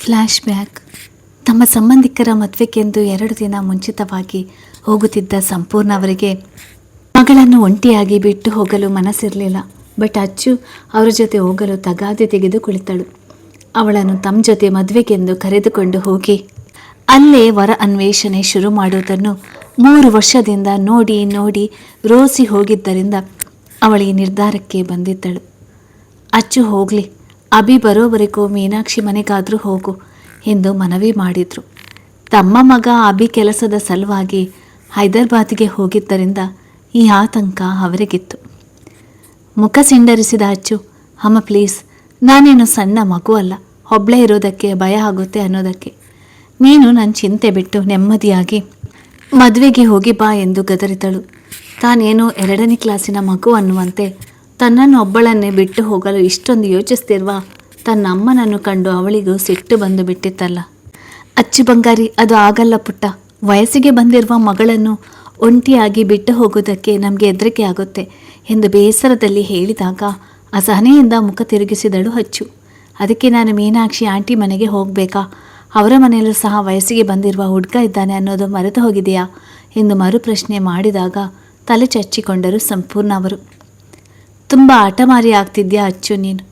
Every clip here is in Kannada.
Flash back. ತಮ್ಮ ಸಂಬಂಧಿಕರ ಮದುವೆಗೆಂದು 2 ದಿನ ಮುಂಚಿತವಾಗಿ ಹೋಗುತ್ತಿದ್ದ ಸಂಪೂರ್ಣ ಅವರಿಗೆ ಮಗಳನ್ನು ಒಂಟಿಯಾಗಿ ಬಿಟ್ಟು ಹೋಗಲು ಮನಸ್ಸಿರಲಿಲ್ಲ. ಬಟ್ ಅಚ್ಚು ಅವರ ಜೊತೆ ಹೋಗಲು ತಗಾದೆ ತೆಗೆದು ಕುಳಿತಳು. ಅವಳನ್ನು ತಮ್ಮ ಜೊತೆ ಮದುವೆಗೆಂದು ಕರೆದುಕೊಂಡು ಹೋಗಿ ಅಲ್ಲೇ ವರ ಅನ್ವೇಷಣೆ ಶುರು ಮಾಡುವುದನ್ನು 3 ವರ್ಷದಿಂದ ನೋಡಿ ನೋಡಿ ರೋಸಿ ಹೋಗಿದ್ದರಿಂದ ಅವಳಿ ನಿರ್ಧಾರಕ್ಕೆ ಬಂದಿದ್ದಳು. ಅಚ್ಚು ಹೋಗಲಿ, ಅಭಿ ಬರೋವರೆಗೂ ಮೀನಾಕ್ಷಿ ಮನೆಗಾದರೂ ಹೋಗು ಎಂದು ಮನವಿ ಮಾಡಿದರು. ತಮ್ಮ ಮಗ ಅಭಿ ಕೆಲಸದ ಸಲುವಾಗಿ ಹೈದರಾಬಾದಿಗೆ ಹೋಗಿದ್ದರಿಂದ ಈ ಆತಂಕ ಅವರಿಗಿತ್ತು. ಮುಖ ಸಿಂಡರಿಸಿದ ಅಚ್ಚು, ಅಮ್ಮ ಪ್ಲೀಸ್, ನಾನೇನು ಸಣ್ಣ ಮಗು ಅಲ್ಲ, ಒಬ್ಬಳೇ ಇರೋದಕ್ಕೆ ಭಯ ಆಗುತ್ತೆ ಅನ್ನೋದಕ್ಕೆ. ನೀನು ನನ್ನ ಚಿಂತೆ ಬಿಟ್ಟು ನೆಮ್ಮದಿಯಾಗಿ ಮದುವೆಗೆ ಹೋಗಿ ಬಾ ಎಂದು ಗದರಿದಳು. ತಾನೇನು 2ನೇ ಕ್ಲಾಸಿನ ಮಗು ಅನ್ನುವಂತೆ ತನ್ನನ್ನು ಒಬ್ಬಳನ್ನೇ ಬಿಟ್ಟು ಹೋಗಲು ಇಷ್ಟೊಂದು ಯೋಚಿಸ್ತಿರುವ ತನ್ನ ಅಮ್ಮನನ್ನು ಕಂಡು ಅವಳಿಗೂ ಸಿಟ್ಟು ಬಂದು ಬಿಟ್ಟಿತ್ತಲ್ಲ. ಅಚ್ಚು ಬಂಗಾರಿ, ಅದು ಆಗಲ್ಲ ಪುಟ್ಟ. ವಯಸ್ಸಿಗೆ ಬಂದಿರುವ ಮಗಳನ್ನು ಒಂಟಿಯಾಗಿ ಬಿಟ್ಟು ಹೋಗೋದಕ್ಕೆ ನಮಗೆ ಹೆದರಿಕೆ ಆಗುತ್ತೆ ಎಂದು ಬೇಸರದಲ್ಲಿ ಹೇಳಿದಾಗ ಅಸಹನೆಯಿಂದ ಮುಖ ತಿರುಗಿಸಿದಳು ಅಚ್ಚು. ಅದಕ್ಕೆ ನಾನು ಮೀನಾಕ್ಷಿ ಆಂಟಿ ಮನೆಗೆ ಹೋಗಬೇಕಾ? ಅವರ ಮನೆಯಲ್ಲೂ ಸಹ ವಯಸ್ಸಿಗೆ ಬಂದಿರುವ ಹುಡುಗ ಇದ್ದಾನೆ ಅನ್ನೋದು ಮರೆತು ಹೋಗಿದೆಯಾ ಎಂದು ಮರುಪ್ರಶ್ನೆ ಮಾಡಿದಾಗ ತಲೆ ಚಚ್ಚಿಕೊಂಡರು ಸಂಪೂರ್ಣ ಅವರು. ತುಂಬ ಹಠಮಾರಿ ಆಗ್ತಿದ್ಯಾ ಅಚ್ಚು, ನೀನು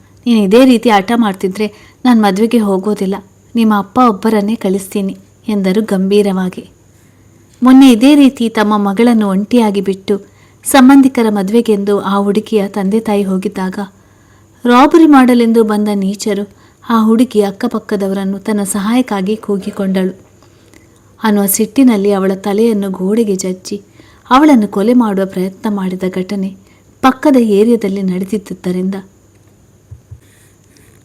ಇದೇ ರೀತಿ ಹಠ ಮಾಡ್ತಿದ್ರೆ ನಾನು ಮದುವೆಗೆ ಹೋಗೋದಿಲ್ಲ, ನಿಮ್ಮ ಅಪ್ಪ ಒಬ್ಬರನ್ನೇ ಕಳಿಸ್ತೀನಿ ಎಂದರು ಗಂಭೀರವಾಗಿ. ಮೊನ್ನೆ ಇದೇ ರೀತಿ ತಮ್ಮ ಮಗಳನ್ನು ಒಂಟಿಯಾಗಿ ಬಿಟ್ಟು ಸಂಬಂಧಿಕರ ಮದುವೆಗೆಂದು ಆ ಹುಡುಗಿಯ ತಂದೆ ತಾಯಿ ಹೋಗಿದ್ದಾಗ ರಾಬರಿ ಮಾಡಲೆಂದು ಬಂದ ನೀಚರು ಆ ಹುಡುಗಿ ಅಕ್ಕಪಕ್ಕದವರನ್ನು ತನ್ನ ಸಹಾಯಕ್ಕಾಗಿ ಕೂಗಿಕೊಂಡಳು ಅನ್ನುವ ಸಿಟ್ಟಿನಲ್ಲಿ ಅವಳ ತಲೆಯನ್ನು ಗೋಡೆಗೆ ಜಜ್ಜಿ ಅವಳನ್ನು ಕೊಲೆ ಮಾಡುವ ಪ್ರಯತ್ನ ಮಾಡಿದ ಘಟನೆ ಪಕ್ಕದ ಏರಿಯಾದಲ್ಲಿ ನಡೆದಿದ್ದರಿಂದ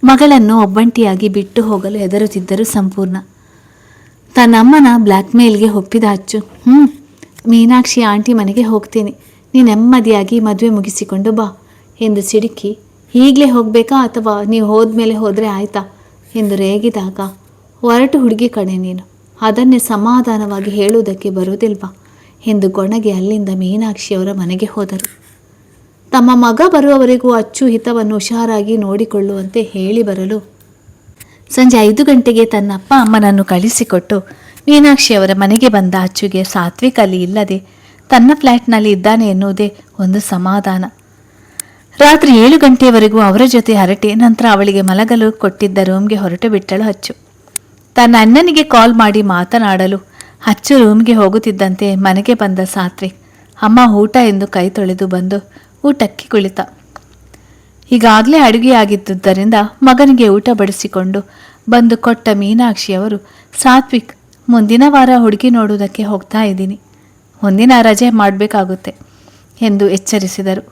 ಮಗಳನ್ನು ಒಬ್ಬಂಟಿಯಾಗಿ ಬಿಟ್ಟು ಹೋಗಲು ಹೆದರುತ್ತಿದ್ದರು ಸಂಪೂರ್ಣ. ತನ್ನಮ್ಮನ ಬ್ಲ್ಯಾಕ್ ಮೇಲ್ಗೆ ಒಪ್ಪಿದ ಅಚ್ಚು, ಮೀನಾಕ್ಷಿ ಆಂಟಿ ಮನೆಗೆ ಹೋಗ್ತೀನಿ, ನೀನು ನೆಮ್ಮದಿಯಾಗಿ ಮದುವೆ ಮುಗಿಸಿಕೊಂಡು ಬಾ ಎಂದು ಸಿಡುಕಿ, ಈಗಲೇ ಹೋಗಬೇಕಾ ಅಥವಾ ನೀವು ಹೋದ್ಮೇಲೆ ಹೋದರೆ ಆಯ್ತಾ ಎಂದು ರೇಗಿದಾಗ, ಹೊರಟು ಹುಡುಗಿ ಕಣೆ ನೀನು, ಅದನ್ನೇ ಸಮಾಧಾನವಾಗಿ ಹೇಳುವುದಕ್ಕೆ ಬರುವುದಿಲ್ವಾ ಎಂದು ಗೊಣಗಿ ಅಲ್ಲಿಂದ ಮೀನಾಕ್ಷಿಯವರ ಮನೆಗೆ ಹೋದರು. ತಮ್ಮ ಮಗ ಬರುವವರೆಗೂ ಅಚ್ಚು ಹಿತವನ್ನು ಹುಷಾರಾಗಿ ನೋಡಿಕೊಳ್ಳುವಂತೆ ಹೇಳಿ ಬರಲು ಸಂಜೆ 5 ಗಂಟೆಗೆ ತನ್ನ ಅಪ್ಪ ಅಮ್ಮನನ್ನು ಕಳಿಸಿಕೊಟ್ಟು ಮೀನಾಕ್ಷಿಯವರ ಮನೆಗೆ ಬಂದ ಅಚ್ಚುಗೆ ಸಾತ್ವಿಕ್ ಅಲ್ಲಿ ಇಲ್ಲದೆ ತನ್ನ ಫ್ಲ್ಯಾಟ್ನಲ್ಲಿ ಇದ್ದಾನೆ ಎನ್ನುವುದೇ ಒಂದು ಸಮಾಧಾನ. ರಾತ್ರಿ 7 ಗಂಟೆಯವರೆಗೂ ಅವರ ಜೊತೆ ಹರಟೆ ನಂತರ ಅವಳಿಗೆ ಮಲಗಲು ಕೊಟ್ಟಿದ್ದ ರೂಮ್ಗೆ ಹೊರಟು ಬಿಟ್ಟಳು ಅಚ್ಚು. ತನ್ನ ಅಣ್ಣನಿಗೆ ಕಾಲ್ ಮಾಡಿ ಮಾತನಾಡಲು ಅಚ್ಚು ರೂಮ್ಗೆ ಹೋಗುತ್ತಿದ್ದಂತೆ ಮನೆಗೆ ಬಂದ ಸಾತ್ವಿಕ್ ಅಮ್ಮ ಊಟ ಎಂದು ಕೈ ತೊಳೆದು ಬಂದು ಊಟಕ್ಕೆ ಕುಳಿತ. ಈಗಾಗಲೇ ಅಡುಗೆಯಾಗಿದ್ದುದರಿಂದ ಮಗನಿಗೆ ಊಟ ಬಡಿಸಿಕೊಂಡು ಬಂದು ಕೊಟ್ಟ ಮೀನಾಕ್ಷಿಯವರು, ಸಾತ್ವಿಕ್, ಮುಂದಿನ ವಾರ ಹುಡುಗಿ ನೋಡುವುದಕ್ಕೆ ಹೋಗ್ತಾ ಇದ್ದೀನಿ, ಒಂದಿನ ರಜೆ ಮಾಡಬೇಕಾಗುತ್ತೆ ಎಂದು ಎಚ್ಚರಿಸಿದರು.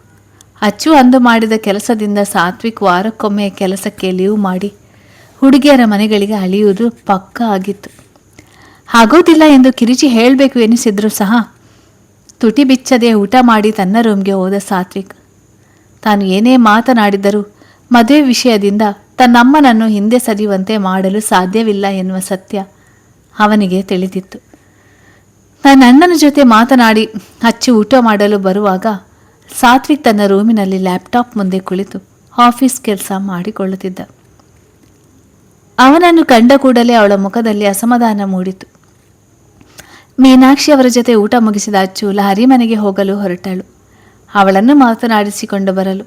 ಅಚ್ಚು ಅಂದು ಮಾಡಿದ ಕೆಲಸದಿಂದ ಸಾತ್ವಿಕ್ ವಾರಕ್ಕೊಮ್ಮೆ ಕೆಲಸಕ್ಕೆ ಲೀವ್ ಮಾಡಿ ಹುಡುಗಿಯರ ಮನೆಗಳಿಗೆ ಅಲಿಯುವುದು ಪಕ್ಕ ಆಗಿತ್ತು. ಆಗೋದಿಲ್ಲ ಎಂದು ಕಿರಿಚಿ ಹೇಳಬೇಕು ಎನಿಸಿದ್ರೂ ಸಹ ತುಟಿ ಬಿಚ್ಚದೆ ಊಟ ಮಾಡಿ ತನ್ನ ರೂಮ್ಗೆ ಹೋದ ಸಾತ್ವಿಕ್ ತಾನು ಏನೇ ಮಾತನಾಡಿದರೂ ಮದುವೆ ವಿಷಯದಿಂದ ತನ್ನಮ್ಮನನ್ನು ಹಿಂದೆ ಸರಿಯುವಂತೆ ಮಾಡಲು ಸಾಧ್ಯವಿಲ್ಲ ಎನ್ನುವ ಸತ್ಯ ಅವನಿಗೆ ತಿಳಿದಿತ್ತು. ನನ್ನ ಅಣ್ಣನ ಜೊತೆ ಮಾತನಾಡಿ ಅಚ್ಚು ಊಟ ಮಾಡಲು ಬರುವಾಗ ಸಾತ್ವಿಕ್ ತನ್ನ ರೂಮಿನಲ್ಲಿ ಲ್ಯಾಪ್ಟಾಪ್ ಮುಂದೆ ಕುಳಿತು ಆಫೀಸ್ ಕೆಲಸ ಮಾಡಿಕೊಳ್ಳುತ್ತಿದ್ದ. ಅವನನ್ನು ಕಂಡ ಕೂಡಲೇ ಅವಳ ಮುಖದಲ್ಲಿ ಅಸಮಾಧಾನ ಮೂಡಿತು. ಮೀನಾಕ್ಷಿ ಅವರ ಜೊತೆ ಊಟ ಮುಗಿಸಿದ ಅಚ್ಚು ಲಹರಿ ಮನೆಗೆ ಹೋಗಲು ಹೊರಟಳು. ಅವಳನ್ನು ಮಾತನಾಡಿಸಿಕೊಂಡು ಬರಲು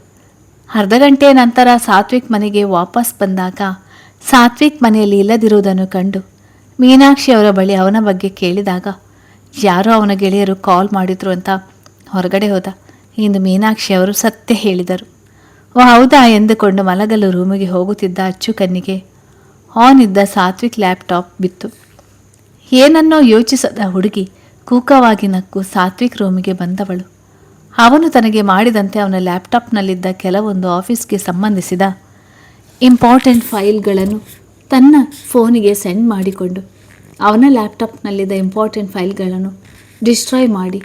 ಅರ್ಧ ಗಂಟೆಯ ನಂತರ ಸಾತ್ವಿಕ್ ಮನೆಗೆ ವಾಪಸ್ ಬಂದಾಗ ಸಾತ್ವಿಕ್ ಮನೆಯಲ್ಲಿ ಇಲ್ಲದಿರುವುದನ್ನು ಕಂಡು ಮೀನಾಕ್ಷಿ ಅವರ ಬಳಿ ಅವನ ಬಗ್ಗೆ ಕೇಳಿದಾಗ ಯಾರೋ ಅವನ ಗೆಳೆಯರು ಕಾಲ್ ಮಾಡಿದ್ರು ಅಂತ ಹೊರಗಡೆ ಹೋದ ಎಂದು ಮೀನಾಕ್ಷಿ ಅವರು ಸತ್ಯ ಹೇಳಿದರು. ಓ ಹೌದಾ ಎಂದುಕೊಂಡು ಮಲಗಲು ರೂಮಿಗೆ ಹೋಗುತ್ತಿದ್ದ ಅಚ್ಚು ಕಣ್ಣಿಗೆ ಆನ್ ಇದ್ದ ಸಾತ್ವಿಕ್ ಲ್ಯಾಪ್ಟಾಪ್ ಬಿತ್ತು. ಏನನ್ನೋ ಯೋಚಿಸದ ಹುಡುಗಿ ಕೂಕವಾಗಿ ನಕ್ಕು ಸಾತ್ವಿಕ್ ರೂಮಿಗೆ ಬಂದವಳು. ಅವನು ತನಗೆ ಮಾಡಿದಂತೆ ಅವನ ಲ್ಯಾಪ್ಟಾಪ್ನಲ್ಲಿದ್ದ ಕೆಲವೊಂದು ಆಫೀಸ್ಗೆ ಸಂಬಂಧಿಸಿದ ಇಂಪಾರ್ಟೆಂಟ್ ಫೈಲ್ಗಳನ್ನು ತನ್ನ ಫೋನಿಗೆ ಸೆಂಡ್ ಮಾಡಿಕೊಂಡು ಅವನ ಲ್ಯಾಪ್ಟಾಪ್ನಲ್ಲಿದ್ದ ಇಂಪಾರ್ಟೆಂಟ್ ಫೈಲ್ಗಳನ್ನು ಡಿಸ್ಟ್ರಾಯ್ ಮಾಡಿ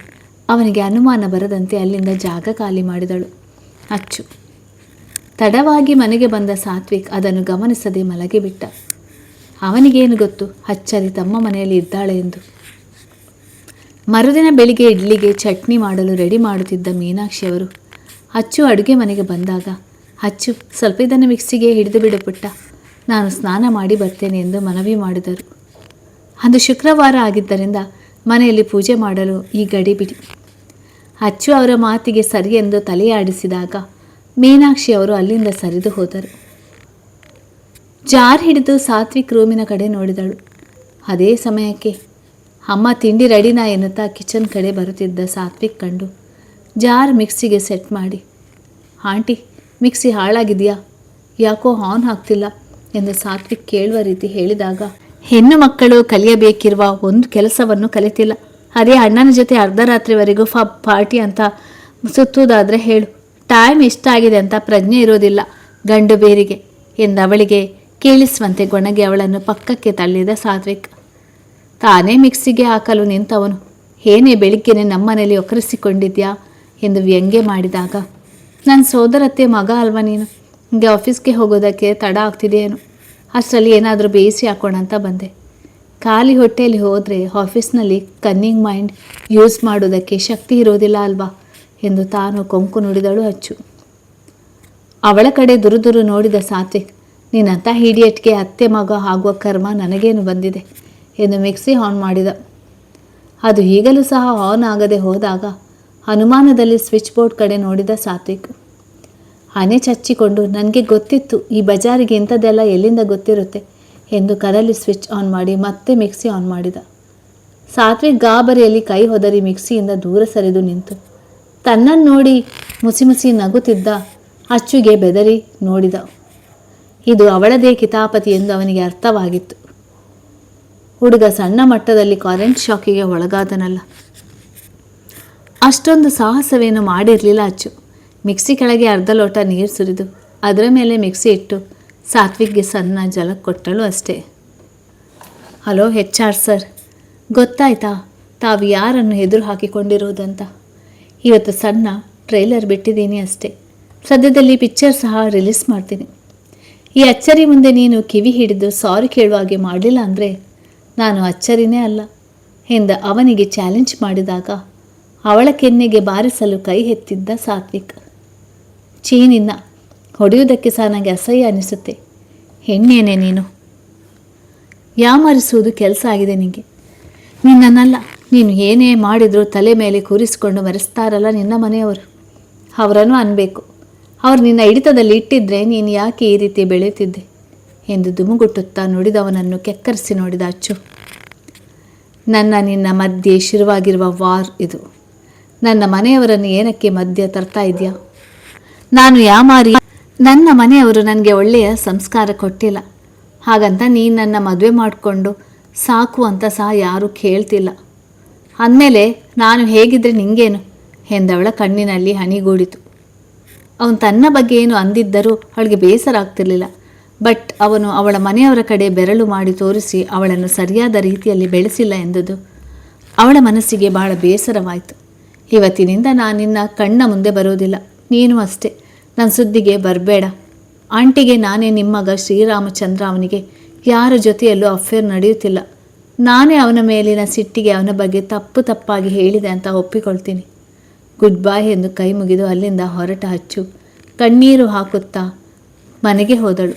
ಅವನಿಗೆ ಅನುಮಾನ ಬರದಂತೆ ಅಲ್ಲಿಂದ ಜಾಗ ಖಾಲಿ ಮಾಡಿದಳು ಅಚ್ಚು. ತಡವಾಗಿ ಮನೆಗೆ ಬಂದ ಸಾತ್ವಿಕ್ ಅದನ್ನು ಗಮನಿಸದೆ ಮಲಗಿಬಿಟ್ಟ. ಅವನಿಗೇನು ಗೊತ್ತು ಅಚ್ಚರಿ ತಮ್ಮ ಮನೆಯಲ್ಲಿ ಇದ್ದಾಳೆ ಎಂದು. ಮರುದಿನ ಬೆಳಿಗ್ಗೆ ಇಡ್ಲಿಗೆ ಚಟ್ನಿ ಮಾಡಲು ರೆಡಿ ಮಾಡುತ್ತಿದ್ದ ಮೀನಾಕ್ಷಿಯವರು ಅಚ್ಚು ಅಡುಗೆ ಮನೆಗೆ ಬಂದಾಗ, ಅಚ್ಚು ಸ್ವಲ್ಪ ಇದನ್ನು ಮಿಕ್ಸಿಗೆ ಹಿಡಿದು ಬಿಡು ಪುಟ್ಟ, ನಾನು ಸ್ನಾನ ಮಾಡಿ ಬರ್ತೇನೆ ಎಂದು ಮನವಿ ಮಾಡಿದರು. ಅಂದು ಶುಕ್ರವಾರ ಆಗಿದ್ದರಿಂದ ಮನೆಯಲ್ಲಿ ಪೂಜೆ ಮಾಡಲು ಈ ಗಡಿಬಿಡಿ. ಅಚ್ಚು ಅವರ ಮಾತಿಗೆ ಸರಿ ಎಂದು ತಲೆಯಾಡಿಸಿದಾಗ ಮೀನಾಕ್ಷಿ ಅವರು ಅಲ್ಲಿಂದ ಸರಿದು ಹೋದರು. ಜಾರ್ ಹಿಡಿದು ಸಾತ್ವಿಕ್ ರೂಮಿನ ಕಡೆ ನೋಡಿದಳು. ಅದೇ ಸಮಯಕ್ಕೆ ಅಮ್ಮ ತಿಂಡಿ ರೆಡಿನಾ ಎನ್ನುತ್ತಾ ಕಿಚನ್ ಕಡೆ ಬರುತ್ತಿದ್ದ ಸಾತ್ವಿಕ್ ಕಂಡು ಜಾರ್ ಮಿಕ್ಸಿಗೆ ಸೆಟ್ ಮಾಡಿ, ಆಂಟಿ ಮಿಕ್ಸಿ ಹಾಳಾಗಿದೆಯಾ, ಯಾಕೋ ಆನ್ ಆಗ್ತಿಲ್ಲ ಎಂದು ಸಾತ್ವಿಕ್ ಕೇಳುವ ರೀತಿ ಹೇಳಿದಾಗ, ಹೆಣ್ಣು ಮಕ್ಕಳು ಕಲಿಯಬೇಕಿರುವ ಒಂದು ಕೆಲಸವನ್ನು ಕಲಿತಿಲ್ಲ, ಅದೇ ಅಣ್ಣನ ಜೊತೆ ಅರ್ಧರಾತ್ರಿವರೆಗೂ ಪಾರ್ಟಿ ಅಂತ ಸುತ್ತುವುದಾದರೆ ಹೇಳು, ಟೈಮ್ ಎಷ್ಟಾಗಿದೆ ಅಂತ ಪ್ರಜ್ಞೆ ಇರೋದಿಲ್ಲ ಗಂಡು ಬೇರಿಗೆ ಎಂದವಳಿಗೆ ಕೇಳಿಸುವಂತೆ ಗೊಣಗಿ ಅವಳನ್ನು ಪಕ್ಕಕ್ಕೆ ತಳ್ಳಿದ ಸಾತ್ವಿಕ್. ತಾನೇ ಮಿಕ್ಸಿಗೆ ಹಾಕಲು ನಿಂತವನು, ಏನೇ ಬೆಳಿಗ್ಗೆನೆ ನಮ್ಮನೇಲಿ ಒಕ್ಕರಿಸಿಕೊಂಡಿದ್ಯಾ ಎಂದು ವ್ಯಂಗ್ಯ ಮಾಡಿದಾಗ, ನನ್ನ ಸೋದರತ್ತೆ ಮಗ ಅಲ್ವಾ ನೀನು, ಹಿಂಗೆ ಆಫೀಸ್ಗೆ ಹೋಗೋದಕ್ಕೆ ತಡ ಆಗ್ತಿದೆಯೇನು, ಅಷ್ಟರಲ್ಲಿ ಏನಾದರೂ ಬೇಯಿಸಿ ಹಾಕೋಣ ಅಂತ ಬಂದೆ. ಖಾಲಿ ಹೊಟ್ಟೆಯಲ್ಲಿ ಹೋದರೆ ಆಫೀಸ್ನಲ್ಲಿ ಕನ್ನಿಂಗ್ ಮೈಂಡ್ ಯೂಸ್ ಮಾಡೋದಕ್ಕೆ ಶಕ್ತಿ ಇರೋದಿಲ್ಲ ಅಲ್ವಾ ಎಂದು ತಾನು ಕೊಂಕು ನುಡಿದಳು ಅಚ್ಚು. ಅವಳ ಕಡೆ ದುರುದುರು ನೋಡಿದ ಸಾತ್ವಿಕ್, ನೀನಂಥ ಹೀಡಿಯಟ್ಗೆ ಅತ್ತೆ ಮಗ ಆಗುವ ಕರ್ಮ ನನಗೇನು ಬಂದಿದೆ ಎಂದು ಮಿಕ್ಸಿ ಆನ್ ಮಾಡಿದ. ಅದು ಈಗಲೂ ಸಹ ಆನ್ ಆಗದೆ ಹೋದಾಗ ಅನುಮಾನದಲ್ಲಿ ಸ್ವಿಚ್ ಬೋರ್ಡ್ ಕಡೆ ನೋಡಿದ ಸಾತ್ವಿಕ್. ಹಣೆ ಚಚ್ಚಿಕೊಂಡು, ನನಗೆ ಗೊತ್ತಿತ್ತು ಈ ಬಜಾರಿಗೆ ಇಂಥದ್ದೆಲ್ಲ ಎಲ್ಲಿಂದ ಗೊತ್ತಿರುತ್ತೆ ಎಂದು ಕರಲ್ಲಿ ಸ್ವಿಚ್ ಆನ್ ಮಾಡಿ ಮತ್ತೆ ಮಿಕ್ಸಿ ಆನ್ ಮಾಡಿದ. ಸಾತ್ವಿಕ್ ಗಾಬರಿಯಲ್ಲಿ ಕೈ ಹೊದರಿ ಮಿಕ್ಸಿಯಿಂದ ದೂರ ಸರಿದು ನಿಂತು ತನ್ನನ್ನು ನೋಡಿ ಮುಸಿ ಮುಸಿ ನಗುತ್ತಿದ್ದ ಅಚ್ಚುಗೆ ಬೆದರಿ ನೋಡಿದ. ಇದು ಅವಳದೇ ಕಿತಾಪತಿ ಎಂದು ಅವನಿಗೆ ಅರ್ಥವಾಗಿತ್ತು. ಹುಡುಗ ಸಣ್ಣ ಮಟ್ಟದಲ್ಲಿ ಕರೆಂಟ್ ಶಾಕಿಗೆ ಒಳಗಾದನಲ್ಲ. ಅಷ್ಟೊಂದು ಸಾಹಸವೇನು ಮಾಡಿರಲಿಲ್ಲ ಅಚ್ಚು. ಮಿಕ್ಸಿ ಕೆಳಗೆ ಅರ್ಧ ಲೋಟ ನೀರು ಸುರಿದು ಅದರ ಮೇಲೆ ಮಿಕ್ಸಿ ಇಟ್ಟು ಸಾತ್ವಿಕ್ಗೆ ಸಣ್ಣ ಜಲಕ್ ಕೊಟ್ಟಳು ಅಷ್ಟೇ. ಹಲೋ HR ಸರ್, ಗೊತ್ತಾಯ್ತಾ ತಾವು ಯಾರನ್ನು ಎದುರು ಹಾಕಿಕೊಂಡಿರೋದಂತ? ಇವತ್ತು ಸಣ್ಣ ಟ್ರೈಲರ್ ಬಿಟ್ಟಿದ್ದೀನಿ ಅಷ್ಟೇ, ಸದ್ಯದಲ್ಲಿ ಪಿಕ್ಚರ್ ಸಹ ರಿಲೀಸ್ ಮಾಡ್ತೀನಿ. ಈ ಅಚ್ಚರಿ ಮುಂದೆ ನೀನು ಕಿವಿ ಹಿಡಿದು ಸಾರಿ ಕೇಳುವ ಹಾಗೆ ಮಾಡಲಿಲ್ಲ ಅಂದರೆ ನಾನು ಅಚ್ಚರಿನೇ ಅಲ್ಲ ಎಂದ ಅವನಿಗೆ ಚಾಲೆಂಜ್ ಮಾಡಿದಾಗ ಅವಳ ಕೆನ್ನೆಗೆ ಬಾರಿಸಲು ಕೈ ಎತ್ತಿದ್ದ ಸಾತ್ವಿಕ್. ಚೀನಿನ್ನ ಹೊಡೆಯುವುದಕ್ಕೆ ಸಹ ನನಗೆ ಅಸಹ್ಯ ಅನಿಸುತ್ತೆ. ಹೆಣ್ಣೇನೆ ನೀನು, ಯಾಮರಿಸುವುದು ಕೆಲಸ ಆಗಿದೆ ನಿನಗೆ. ನಿನ್ನನ್ನಲ್ಲ, ನೀನು ಏನೇ ಮಾಡಿದರೂ ತಲೆ ಮೇಲೆ ಕೂರಿಸಿಕೊಂಡು ಮೆರೆಸ್ತಾರಲ್ಲ ನಿನ್ನ ಮನೆಯವರು, ಅವರನ್ನು ಅನ್ಬೇಕು. ಅವರು ನಿನ್ನ ಹಿಡಿತದಲ್ಲಿ ಇಟ್ಟಿದ್ರೆ ನೀನು ಯಾಕೆ ಈ ರೀತಿ ಬೆಳೆಯುತ್ತಿದ್ದೆ ಎಂದು ದುಮುಗುಟ್ಟುತ್ತಾ ನುಡಿದವನನ್ನು ಕೆಕ್ಕರಿಸಿ ನೋಡಿದ ಅಚ್ಚು. ನನ್ನ ನಿನ್ನ ಮಧ್ಯೆ ಶುರುವಾಗಿರುವ ವಾರ್ ಇದು. ನನ್ನ ಮನೆಯವರನ್ನು ಏನಕ್ಕೆ ಮಧ್ಯ ತರ್ತಾ ಇದೆಯಾ? ನಾನು ಯಾಮಾರಿ, ನನ್ನ ಮನೆಯವರು ನನಗೆ ಒಳ್ಳೆಯ ಸಂಸ್ಕಾರ ಕೊಟ್ಟಿಲ್ಲ, ಹಾಗಂತ ನೀನು ನನ್ನ ಮದುವೆ ಮಾಡಿಕೊಂಡು ಸಾಕು ಅಂತ ಸಹ ಯಾರೂ ಕೇಳ್ತಿಲ್ಲ. ಅಂದಮೇಲೆ ನಾನು ಹೇಗಿದ್ದರೆ ನಿಂಗೇನು ಎಂದವಳ ಕಣ್ಣಿನಲ್ಲಿ ಹನಿಗೂಡಿತು. ಅವನು ತನ್ನ ಬಗ್ಗೆ ಏನು ಅಂದಿದ್ದರೂ ಅವಳಿಗೆ ಬೇಸರ ಆಗ್ತಿರಲಿಲ್ಲ. ಬಟ್ ಅವನು ಅವಳ ಮನೆಯವರ ಕಡೆ ಬೆರಳು ಮಾಡಿ ತೋರಿಸಿ ಅವಳನ್ನು ಸರಿಯಾದ ರೀತಿಯಲ್ಲಿ ಬೆಳೆಸಿಲ್ಲ ಎಂದುದು ಅವಳ ಮನಸ್ಸಿಗೆ ಬಹಳ ಬೇಸರವಾಯಿತು. ಇವತ್ತಿನಿಂದ ನಾನು ನಿನ್ನ ಕಣ್ಣ ಮುಂದೆ ಬರೋದಿಲ್ಲ, ನೀನು ಅಷ್ಟೇ ನನ್ನ ಸುದ್ದಿಗೆ ಬರಬೇಡ. ಆಂಟಿಗೆ ನಾನೇ ನಿಮ್ಮ ಮಗ ಶ್ರೀರಾಮಚಂದ್ರ, ಅವನಿಗೆ ಯಾರ ಜೊತೆಯಲ್ಲೂ ಅಫೇರ್ ನಡೆಯುತ್ತಿಲ್ಲ, ನಾನೇ ಅವನ ಮೇಲಿನ ಸಿಟ್ಟಿಗೆ ಅವನ ಬಗ್ಗೆ ತಪ್ಪಾಗಿ ಹೇಳಿದೆ ಅಂತ ಒಪ್ಪಿಕೊಳ್ತೀನಿ. ಗುಡ್ ಬಾಯ್ ಎಂದು ಕೈ ಮುಗಿದು ಅಲ್ಲಿಂದ ಹೊರಟ ಅಚ್ಚು ಕಣ್ಣೀರು ಹಾಕುತ್ತಾ ಮನೆಗೆ ಹೋದಳು.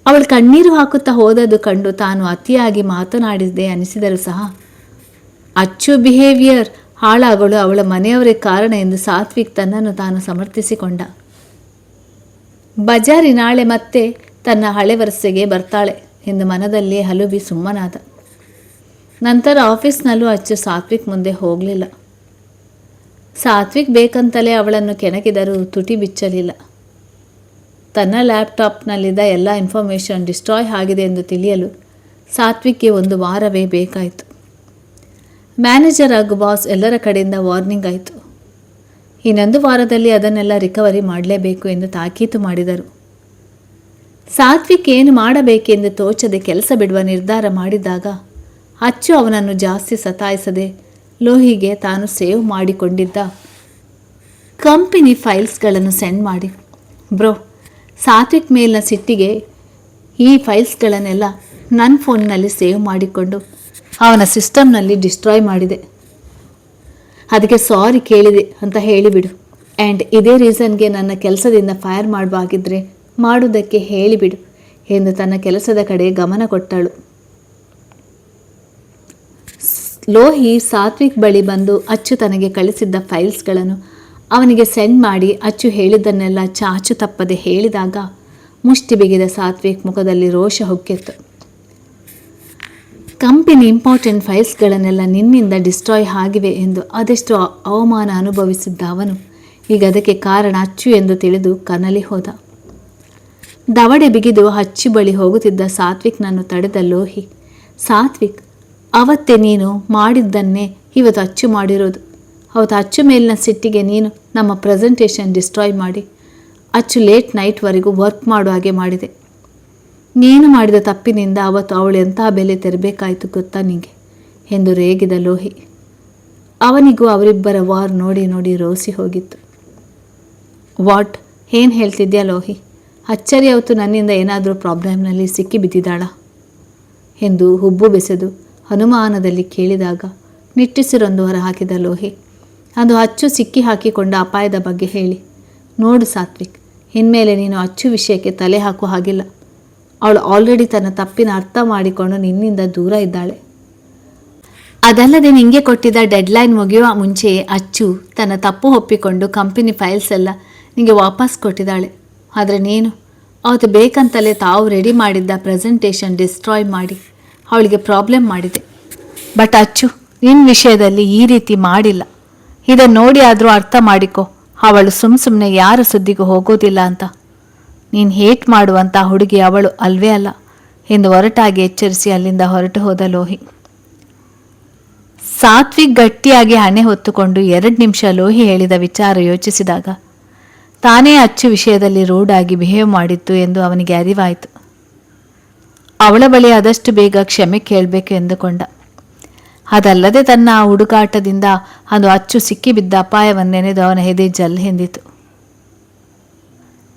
ಅವಳು ಕಣ್ಣೀರು ಹಾಕುತ್ತಾ ಹೋದದ್ದು ಕಂಡು ತಾನು ಅತಿಯಾಗಿ ಮಾತನಾಡಿದೆ ಅನಿಸಿದರೂ ಸಹ ಅಚ್ಚು ಬಿಹೇವಿಯರ್ ಹಾಳಾಗಲು ಅವಳ ಮನೆಯವರೇ ಕಾರಣ ಎಂದು ಸಾತ್ವಿಕ್ ತನ್ನನ್ನು ತಾನು ಸಮರ್ಥಿಸಿಕೊಂಡ. ಬಜಾರಿ ನಾಳೆ ಮತ್ತೆ ತನ್ನ ಹಳೆ ವರಸೆಗೆ ಬರ್ತಾಳೆ ಎಂದು ಮನದಲ್ಲೇ ಹಲುಬಿ ಸುಮ್ಮನಾದ. ನಂತರ ಆಫೀಸ್ನಲ್ಲೂ ಅಚ್ಚು ಸಾತ್ವಿಕ್ ಮುಂದೆ ಹೋಗಲಿಲ್ಲ. ಸಾತ್ವಿಕ್ ಬೇಕಂತಲೇ ಅವಳನ್ನು ಕೆಣಕಿದರೂ ತುಟಿ ಬಿಚ್ಚಲಿಲ್ಲ. ತನ್ನ ಲ್ಯಾಪ್ಟಾಪ್ನಲ್ಲಿದ್ದ ಎಲ್ಲ ಇನ್ಫಾರ್ಮೇಷನ್ ಡಿಸ್ಟ್ರಾಯ್ ಆಗಿದೆ ಎಂದು ತಿಳಿಯಲು ಸಾತ್ವಿಕ್ಗೆ 1 ವಾರವೇ ಬೇಕಾಯಿತು. ಮ್ಯಾನೇಜರ್ ಹಾಗೂ ಬಾಸ್ ಎಲ್ಲರ ಕಡೆಯಿಂದ ವಾರ್ನಿಂಗ್ ಆಯಿತು. ಇನ್ನೊಂದು ವಾರದಲ್ಲಿ ಅದನ್ನೆಲ್ಲ ರಿಕವರಿ ಮಾಡಲೇಬೇಕು ಎಂದು ತಾಕೀತು ಮಾಡಿದರು. ಸಾತ್ವಿಕ್ ಏನು ಮಾಡಬೇಕೆಂದು ತೋಚದೆ ಕೆಲಸ ಬಿಡುವ ನಿರ್ಧಾರ ಮಾಡಿದಾಗ ಅಚ್ಚು ಅವನನ್ನು ಜಾಸ್ತಿ ಸತಾಯಿಸದೆ ಲೋಹಿಗೆ ತಾನು ಸೇವ್ ಮಾಡಿಕೊಂಡಿದ್ದ ಕಂಪನಿ ಫೈಲ್ಸ್ಗಳನ್ನು ಸೆಂಡ್ ಮಾಡಿ, ಬ್ರೋ, ಸಾತ್ವಿಕ್ ಮೇಲಿನ ಸಿಟ್ಟಿಗೆ ಈ ಫೈಲ್ಸ್ಗಳನ್ನೆಲ್ಲ ನನ್ನ ಫೋನ್ನಲ್ಲಿ ಸೇವ್ ಮಾಡಿಕೊಂಡು ಅವನ ಸಿಸ್ಟಮ್ನಲ್ಲಿ ಡಿಸ್ಟ್ರಾಯ್ ಮಾಡಿದೆ, ಅದಕ್ಕೆ ಸಾರಿ ಕೇಳಿದೆ ಅಂತ ಹೇಳಿಬಿಡು. ಆ್ಯಂಡ್ ಇದೇ ರೀಸನ್ಗೆ ನನ್ನ ಕೆಲಸದಿಂದ ಫೈರ್ ಮಾಡುವಾಗಿದ್ದರೆ ಮಾಡುವುದಕ್ಕೆ ಹೇಳಿಬಿಡು ಎಂದು ತನ್ನ ಕೆಲಸದ ಕಡೆ ಗಮನ ಕೊಟ್ಟಳು. ಲೋಹಿ ಸಾತ್ವಿಕ್ ಬಳಿ ಬಂದು ಅಚ್ಚು ತನಗೆ ಕಳಿಸಿದ್ದ ಫೈಲ್ಸ್ಗಳನ್ನು ಅವನಿಗೆ ಸೆಂಡ್ ಮಾಡಿ ಅಚ್ಚು ಹೇಳಿದ್ದನ್ನೆಲ್ಲ ಚಾಚು ತಪ್ಪದೆ ಹೇಳಿದಾಗ ಮುಷ್ಟಿ ಬಿಗಿದ ಸಾತ್ವಿಕ್ ಮುಖದಲ್ಲಿ ರೋಷ ಹೊಕ್ಕಿತ್ತು. ಕಂಪನಿ ಇಂಪಾರ್ಟೆಂಟ್ ಫೈಲ್ಸ್ಗಳನ್ನೆಲ್ಲ ನಿನ್ನಿಂದ ಡಿಸ್ಟ್ರಾಯ್ ಆಗಿವೆ ಎಂದು ಅದೆಷ್ಟು ಅವಮಾನ ಅನುಭವಿಸಿದ್ದ ಅವನು ಈಗ ಅದಕ್ಕೆ ಕಾರಣ ಅಚ್ಚು ಎಂದು ತಿಳಿದು ಕನಲಿ ಹೋದ. ದವಡೆ ಬಿಗಿದು ಅಚ್ಚು ಬಳಿ ಹೋಗುತ್ತಿದ್ದ ಸಾತ್ವಿಕ್ನನ್ನು ತಡೆದ ಲೋಹಿ, ಸಾತ್ವಿಕ್, ಅವತ್ತೇ ನೀನು ಮಾಡಿದ್ದನ್ನೇ ಇವತ್ತು ಅಚ್ಚು ಮಾಡಿರೋದು. ಅವತ್ತು ಅಚ್ಚು ಮೇಲಿನ ಸಿಟ್ಟಿಗೆ ನೀನು ನಮ್ಮ ಪ್ರೆಸೆಂಟೇಷನ್ ಡಿಸ್ಟ್ರಾಯ್ ಮಾಡಿ ಅಚ್ಚು ಲೇಟ್ ನೈಟ್ವರೆಗೂ ವರ್ಕ್ ಮಾಡೋ ಹಾಗೆ ಮಾಡಿದೆ. ನೀನು ಮಾಡಿದ ತಪ್ಪಿನಿಂದ ಅವತ್ತು ಅವಳು ಎಂತಹ ಬೆಲೆ ತೆರಬೇಕಾಯಿತು ಗೊತ್ತಾ ನಿಂಗೆ ಎಂದು ರೇಗಿದ ಲೋಹಿ. ಅವನಿಗೂ ಅವರಿಬ್ಬರ ವಾರ್ ನೋಡಿ ನೋಡಿ ರೋಸಿ ಹೋಗಿತ್ತು. ವಾಟ್, ಏನು ಹೇಳ್ತಿದ್ಯಾ ಲೋಹಿ? ಅಚ್ಚರಿ ಅವತ್ತು ನನ್ನಿಂದ ಏನಾದರೂ ಪ್ರಾಬ್ಲಮ್ನಲ್ಲಿ ಸಿಕ್ಕಿ ಬಿದ್ದಿದ್ದಾಳ ಎಂದು ಹುಬ್ಬು ಬೆಸೆದು ಅನುಮಾನದಲ್ಲಿ ಕೇಳಿದಾಗ ನಿಟ್ಟುಸಿರೊಂದು ಹೊರ ಹಾಕಿದ ಲೋಹಿ. ಅದು ಅಚ್ಚು ಸಿಕ್ಕಿ ಹಾಕಿಕೊಂಡ ಅಪಾಯದ ಬಗ್ಗೆ ಹೇಳಿ. ನೋಡು ಸಾತ್ವಿಕ್, ಇನ್ಮೇಲೆ ನೀನು ಅಚ್ಚು ವಿಷಯಕ್ಕೆ ತಲೆ ಹಾಕುವ ಹಾಗಿಲ್ಲ. ಅವಳು ಆಲ್ರೆಡಿ ತನ್ನ ತಪ್ಪಿನ ಅರ್ಥ ಮಾಡಿಕೊಂಡು ನಿನ್ನಿಂದ ದೂರ ಇದ್ದಾಳೆ. ಅದಲ್ಲದೆ ನಿಂಗೆ ಕೊಟ್ಟಿದ್ದ ಡೆಡ್ಲೈನ್ ಮುಗಿಯುವ ಮುಂಚೆಯೇ ಅಚ್ಚು ತನ್ನ ತಪ್ಪು ಒಪ್ಪಿಕೊಂಡು ಕಂಪನಿ ಫೈಲ್ಸ್ ಎಲ್ಲ ನಿಮಗೆ ವಾಪಸ್ ಕೊಟ್ಟಿದ್ದಾಳೆ. ಆದರೆ ನೀನು ಅವತ್ತು ಬೇಕಂತಲೇ ತಾವು ರೆಡಿ ಮಾಡಿದ್ದ ಪ್ರೆಸೆಂಟೇಷನ್ ಡಿಸ್ಟ್ರಾಯ್ ಮಾಡಿ ಅವಳಿಗೆ ಪ್ರಾಬ್ಲಮ್ ಮಾಡಿದೆ. ಬಟ್ ಅಚ್ಚು ನಿನ್ನ ವಿಷಯದಲ್ಲಿ ಈ ರೀತಿ ಮಾಡಿಲ್ಲ. ಇದನ್ನು ನೋಡಿ ಆದರೂ ಅರ್ಥ ಮಾಡಿಕೊ, ಅವಳು ಸುಮ್ಮನೆ ಯಾರ ಸುದ್ದಿಗೂ ಹೋಗೋದಿಲ್ಲ ಅಂತ. ನೀನು ಹೇಟ್ ಮಾಡುವಂಥ ಹುಡುಗಿ ಅವಳು ಅಲ್ವೇ ಅಲ್ಲ ಎಂದು ಹೊರಟಾಗಿ ಎಚ್ಚರಿಸಿ ಅಲ್ಲಿಂದ ಹೊರಟು ಹೋದ ಲೋಹಿ. ಸಾತ್ವಿಕ್ ಗಟ್ಟಿಯಾಗಿ ಹಣೆ ಹೊತ್ತುಕೊಂಡು 2 ನಿಮಿಷ ಲೋಹಿ ಹೇಳಿದ ವಿಚಾರ ಯೋಚಿಸಿದಾಗ ತಾನೇ ಅಚ್ಚು ವಿಷಯದಲ್ಲಿ ರೂಢಾಗಿ ಬಿಹೇವ್ ಮಾಡಿತ್ತು ಎಂದು ಅವನಿಗೆ ಅರಿವಾಯಿತು. ಅವಳ ಬಳಿ ಆದಷ್ಟು ಬೇಗ ಕ್ಷಮೆ ಕೇಳಬೇಕು ಎಂದುಕೊಂಡ. ಅದಲ್ಲದೆ ತನ್ನ ಹುಡುಗಾಟದಿಂದ ಅದು ಅಚ್ಚು ಸಿಕ್ಕಿಬಿದ್ದ ಅಪಾಯವನ್ನೆನೆದು ಅವನ ಎದೆ ಜಲ್ ಎಂದಿತು.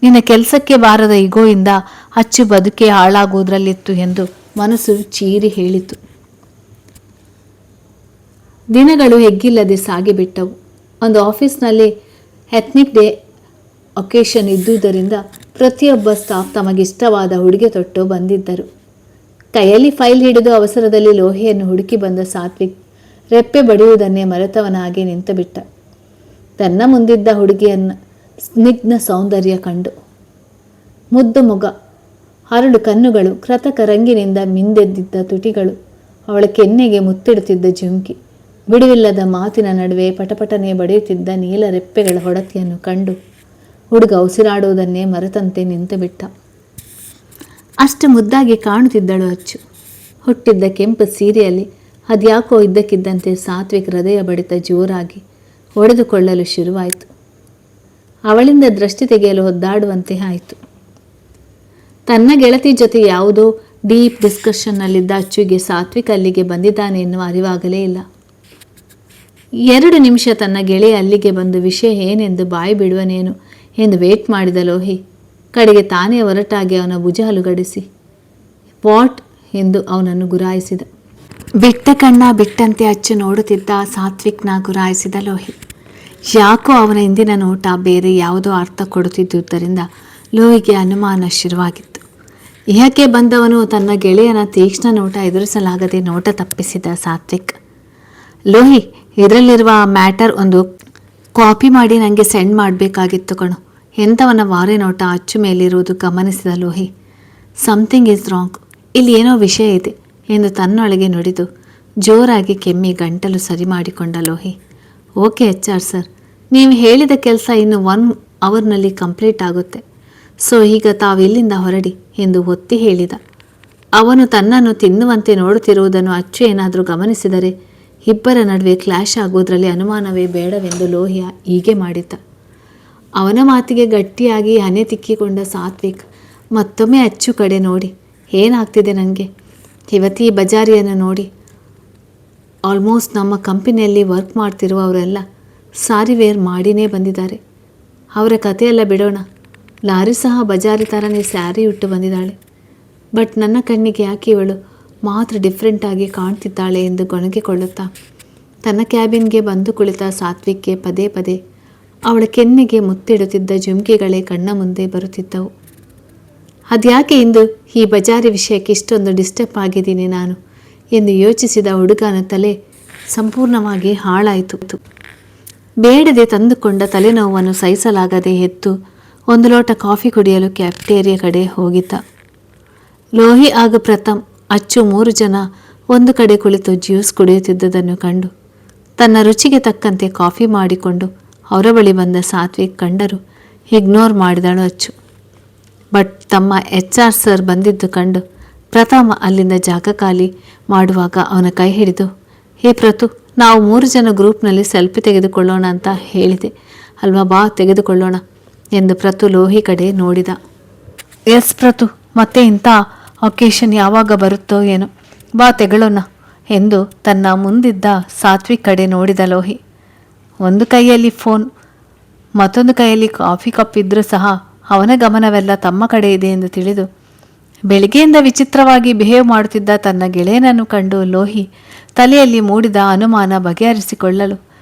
ನಿನ್ನ ಕೆಲಸಕ್ಕೆ ಬಾರದ ಇಗೋಯಿಂದ ಅಚ್ಚು ಬದುಕೆ ಹಾಳಾಗುವುದರಲ್ಲಿತ್ತು ಎಂದು ಮನಸ್ಸು ಚೀರಿ ಹೇಳಿತು. ದಿನಗಳು ಹೆಗ್ಗಿಲ್ಲದೆ ಸಾಗಿಬಿಟ್ಟವು. ಒಂದು ಆಫೀಸ್ನಲ್ಲಿ ಎಥ್ನಿಕ್ ಡೇ ಒಕೇಶನ್ ಇದ್ದುದರಿಂದ ಪ್ರತಿಯೊಬ್ಬ ಸ್ಟಾಫ್ ತಮಗಿಷ್ಟವಾದ ಉಡುಗೆ ತೊಟ್ಟು ಬಂದಿದ್ದರು. ಕೈಯಲ್ಲಿ ಫೈಲ್ ಹಿಡಿದು ಅವಸರದಲ್ಲಿ ಲೋಹಿಯನ್ನು ಹುಡುಕಿ ಬಂದ ಸಾತ್ವಿಕ್ ರೆಪ್ಪೆ ಬಡಿಯುವುದನ್ನೇ ಮರೆತವನಾಗಿ ನಿಂತುಬಿಟ್ಟ. ತನ್ನ ಮುಂದಿದ್ದ ಹುಡುಗಿಯನ್ನ ಸ್ನಿಗ್ಧ ಸೌಂದರ್ಯ ಕಂಡು ಮುದ್ದು ಮುಗ, ಹರಡು ಕಣ್ಣುಗಳು, ಕೃತಕ ರಂಗಿನಿಂದ ಮಿಂದೆದ್ದಿದ್ದ ತುಟಿಗಳು, ಅವಳ ಕೆನ್ನೆಗೆ ಮುತ್ತಿಡುತ್ತಿದ್ದ ಜುಮ್ಕಿ, ಬಿಡುವಿಲ್ಲದ ಮಾತಿನ ನಡುವೆ ಪಟಪಟನೆ ಬಡಿಯುತ್ತಿದ್ದ ನೀಲ ರೆಪ್ಪೆಗಳ ಹೊಡತಿಯನ್ನು ಕಂಡು ಹುಡುಗ ಉಸಿರಾಡುವುದನ್ನೇ ಮರೆತಂತೆ ನಿಂತುಬಿಟ್ಟ. ಅಷ್ಟು ಮುದ್ದಾಗಿ ಕಾಣುತ್ತಿದ್ದಳು ಅಚ್ಚು. ಹುಟ್ಟಿದ್ದ ಕೆಂಪು ಸೀರೆಯಲ್ಲಿ ಅದ್ಯಾಕೋ ಇದ್ದಕ್ಕಿದ್ದಂತೆ ಸಾತ್ವಿಕ್ ಹೃದಯ ಬಡಿತ ಜೋರಾಗಿ ಒಡೆದುಕೊಳ್ಳಲು ಶುರುವಾಯಿತು. ಅವಳಿಂದ ದೃಷ್ಟಿ ತೆಗೆಯಲು ಒದ್ದಾಡುವಂತೆ ಆಯಿತು. ತನ್ನ ಗೆಳತಿ ಜೊತೆ ಯಾವುದೋ ಡೀಪ್ ಡಿಸ್ಕಷನ್ನಲ್ಲಿದ್ದ ಅಚ್ಚುಗೆ ಸಾತ್ವಿಕ್ ಅಲ್ಲಿಗೆ ಬಂದಿದ್ದಾನೆ ಎನ್ನುವ ಅರಿವಾಗಲೇ ಇಲ್ಲ. 2 ನಿಮಿಷ ತನ್ನ ಗೆಳೆಯ ಅಲ್ಲಿಗೆ ಬಂದು ವಿಷಯ ಏನೆಂದು ಬಾಯಿ ಬಿಡುವನೇನು ಎಂದು ವೇಟ್ ಮಾಡಿದ ಲೋಹಿ ಕಡೆಗೆ ತಾನೇ ಹೊರಟಾಗಿ ಅವನ ಭುಜ ಹಲುಗಡಿಸಿ ವಾಟ್ ಎಂದು ಅವನನ್ನು ಗುರಾಯಿಸಿದ. ಬಿಟ್ಟ ಕಣ್ಣ ಬಿಟ್ಟಂತೆ ಅಚ್ಚು ನೋಡುತ್ತಿದ್ದ ಸಾತ್ವಿಕ್ನ ಗುರಾಯಿಸಿದ ಲೋಹಿ. ಯಾಕೋ ಅವನ ಇಂದಿನ ನೋಟ ಬೇರೆ ಯಾವುದೋ ಅರ್ಥ ಕೊಡುತ್ತಿದ್ದುದರಿಂದ ಲೋಹಿಗೆ ಅನುಮಾನ ಶುರುವಾಗಿತ್ತು. ಇಹಕ್ಕೆ ಬಂದವನು ತನ್ನ ಗೆಳೆಯನ ತೀಕ್ಷ್ಣ ನೋಟ ಎದುರಿಸಲಾಗದೆ ನೋಟ ತಪ್ಪಿಸಿದ ಸಾತ್ವಿಕ್. ಲೋಹಿ, ಇದರಲ್ಲಿರುವ ಮ್ಯಾಟರ್ ಒಂದು ಕಾಪಿ ಮಾಡಿ ನನಗೆ ಸೆಂಡ್ ಮಾಡಬೇಕಾಗಿತ್ತು ಕಣು. ಎಂಥವನ ವಾರೆ ನೋಟ ಅಚ್ಚು ಮೇಲಿರುವುದು ಗಮನಿಸಿದ ಲೋಹಿ. ಸಮಥಿಂಗ್ ಈಸ್ ರಾಂಗ್, ಇಲ್ಲಿ ಏನೋ ವಿಷಯ ಇದೆ ಎಂದು ತನ್ನೊಳಗೆ ನುಡಿದು ಜೋರಾಗಿ ಕೆಮ್ಮಿ ಗಂಟಲು ಸರಿ ಮಾಡಿಕೊಂಡ ಲೋಹಿ. ಓಕೆ HR ಸರ್, ನೀವು ಹೇಳಿದ ಕೆಲಸ ಇನ್ನು 1 ಅವರ್ನಲ್ಲಿ ಕಂಪ್ಲೀಟ್ ಆಗುತ್ತೆ. ಸೊ ಈಗ ತಾವು ಇಲ್ಲಿಂದ ಹೊರಡಿ ಎಂದು ಒತ್ತಿ ಹೇಳಿದ. ಅವನು ತನ್ನನ್ನು ತಿನ್ನುವಂತೆ ನೋಡುತ್ತಿರುವುದನ್ನು ಅಚ್ಚು ಏನಾದರೂ ಗಮನಿಸಿದರೆ ಇಬ್ಬರ ನಡುವೆ ಕ್ಲಾಶ್ ಆಗುವುದರಲ್ಲಿ ಅನುಮಾನವೇ ಬೇಡವೆಂದು ಲೋಹಿಯ ಹೀಗೆ ಮಾಡಿದ್ದ. ಅವನ ಮಾತಿಗೆ ಗಟ್ಟಿಯಾಗಿ ಹನೆ ತಿಕ್ಕಿಕೊಂಡ ಸಾತ್ವಿಕ್ ಮತ್ತೊಮ್ಮೆ ಅಚ್ಚು ಕಡೆ ನೋಡಿ, ಏನಾಗ್ತಿದೆ ನನಗೆ? ಇವತ್ತು ಈ ಬಜಾರಿಯನ್ನು ನೋಡಿ, ಆಲ್ಮೋಸ್ಟ್ ನಮ್ಮ ಕಂಪನಿಯಲ್ಲಿ ವರ್ಕ್ ಮಾಡ್ತಿರುವವರೆಲ್ಲ ಸಾರಿ ವೇರ್ ಮಾಡಿನೇ ಬಂದಿದ್ದಾರೆ. ಅವರ ಕಥೆಯೆಲ್ಲ ಬಿಡೋಣ. ಲಾರಿ ಸಹ ಬಜಾರಿ ಥರನೇ ಸ್ಯಾರಿ ಉಟ್ಟು ಬಂದಿದ್ದಾಳೆ. ಬಟ್ ನನ್ನ ಕಣ್ಣಿಗೆ ಯಾಕೆ ಇವಳು ಮಾತ್ರ ಡಿಫ್ರೆಂಟಾಗಿ ಕಾಣ್ತಿದ್ದಾಳೆ ಎಂದು ಗೊಣಗಿಕೊಳ್ಳುತ್ತಾ ತನ್ನ ಕ್ಯಾಬಿನ್ಗೆ ಬಂದು ಕುಳಿತ ಸಾತ್ವಿಕ್ಗೆ ಪದೇ ಪದೇ ಅವಳ ಕೆನ್ನೆಗೆ ಮುತ್ತಿಡುತ್ತಿದ್ದ ಜುಮ್ಕಿಗಳೇ ಕಣ್ಣ ಮುಂದೆ ಬರುತ್ತಿದ್ದವು. ಅದ್ಯಾಕೆ ಇಂದು ಈ ಬಜಾರಿ ವಿಷಯಕ್ಕೆ ಇಷ್ಟೊಂದು ಡಿಸ್ಟರ್ಬ್ ಆಗಿದ್ದೀನಿ ನಾನು ಎಂದು ಯೋಚಿಸಿದ ಹುಡುಗನ ತಲೆ ಸಂಪೂರ್ಣವಾಗಿ ಹಾಳಾಯಿತು. ಬೇಡದೆ ತಂದುಕೊಂಡ ತಲೆನೋವನ್ನು ಸಹಿಸಲಾಗದೆ ಎದ್ದು ಒಂದು ಲೋಟ ಕಾಫಿ ಕುಡಿಯಲು ಕ್ಯಾಫ್ಟೇರಿಯಾ ಕಡೆ ಹೋಗಿದ್ದ. ಲೋಹಿ ಹಾಗೂ ಪ್ರಥಮ್, ಅಚ್ಚು 3 ಜನ ಒಂದು ಕಡೆ ಕುಳಿತು ಜ್ಯೂಸ್ ಕುಡಿಯುತ್ತಿದ್ದುದನ್ನು ಕಂಡು ತನ್ನ ರುಚಿಗೆ ತಕ್ಕಂತೆ ಕಾಫಿ ಮಾಡಿಕೊಂಡು ಅವರ ಬಳಿ ಬಂದ ಸಾತ್ವಿಕ್ ಕಂಡರು ಇಗ್ನೋರ್ ಮಾಡಿದಳು ಅಚ್ಚು. ಬಟ್ ತಮ್ಮ HR ಸರ್ ಬಂದಿದ್ದು ಕಂಡು ಪ್ರಥಮ ಅಲ್ಲಿಂದ ಜಾಗ ಖಾಲಿ ಮಾಡುವಾಗ ಅವನ ಕೈ ಹಿಡಿದು, ಹೇ ಪ್ರತು, ನಾವು 3 ಜನ ಗ್ರೂಪ್ನಲ್ಲಿ ಸೆಲ್ಫಿ ತೆಗೆದುಕೊಳ್ಳೋಣ ಅಂತ ಹೇಳಿದೆ ಅಲ್ವಾ, ಬಾ ತೆಗೆದುಕೊಳ್ಳೋಣ ಎಂದು ಪ್ರತು ಲೋಹಿ ಕಡೆ ನೋಡಿದ. ಎಸ್ ಪ್ರತು, ಮತ್ತೆ ಇಂಥ ಒಕೇಶನ್ ಯಾವಾಗ ಬರುತ್ತೋ ಏನೋ, ಬಾ ತೆಗಳೋಣ ಎಂದು ತನ್ನ ಮುಂದಿದ್ದ ಸಾತ್ವಿಕ್ ಕಡೆ ನೋಡಿದ ಲೋಹಿ. ಒಂದು ಕೈಯಲ್ಲಿ ಫೋನ್, ಮತ್ತೊಂದು ಕೈಯಲ್ಲಿ ಕಾಫಿ ಕಪ್ ಇದ್ದರೂ ಸಹ ಅವನ ಗಮನವೆಲ್ಲ ತಮ್ಮ ಕಡೆ ಇದೆ ಎಂದು ತಿಳಿದು ಬೆಳಿಗ್ಗೆಯಿಂದ ವಿಚಿತ್ರವಾಗಿ ಬಿಹೇವ್ ಮಾಡುತ್ತಿದ್ದ ತನ್ನ ಗೆಳೆಯನನ್ನು ಕಂಡು ಲೋಹಿ ತಲೆಯಲ್ಲಿ ಮೂಡಿದ ಅನುಮಾನ ಬಗೆಹರಿಸಿಕೊಳ್ಳಲು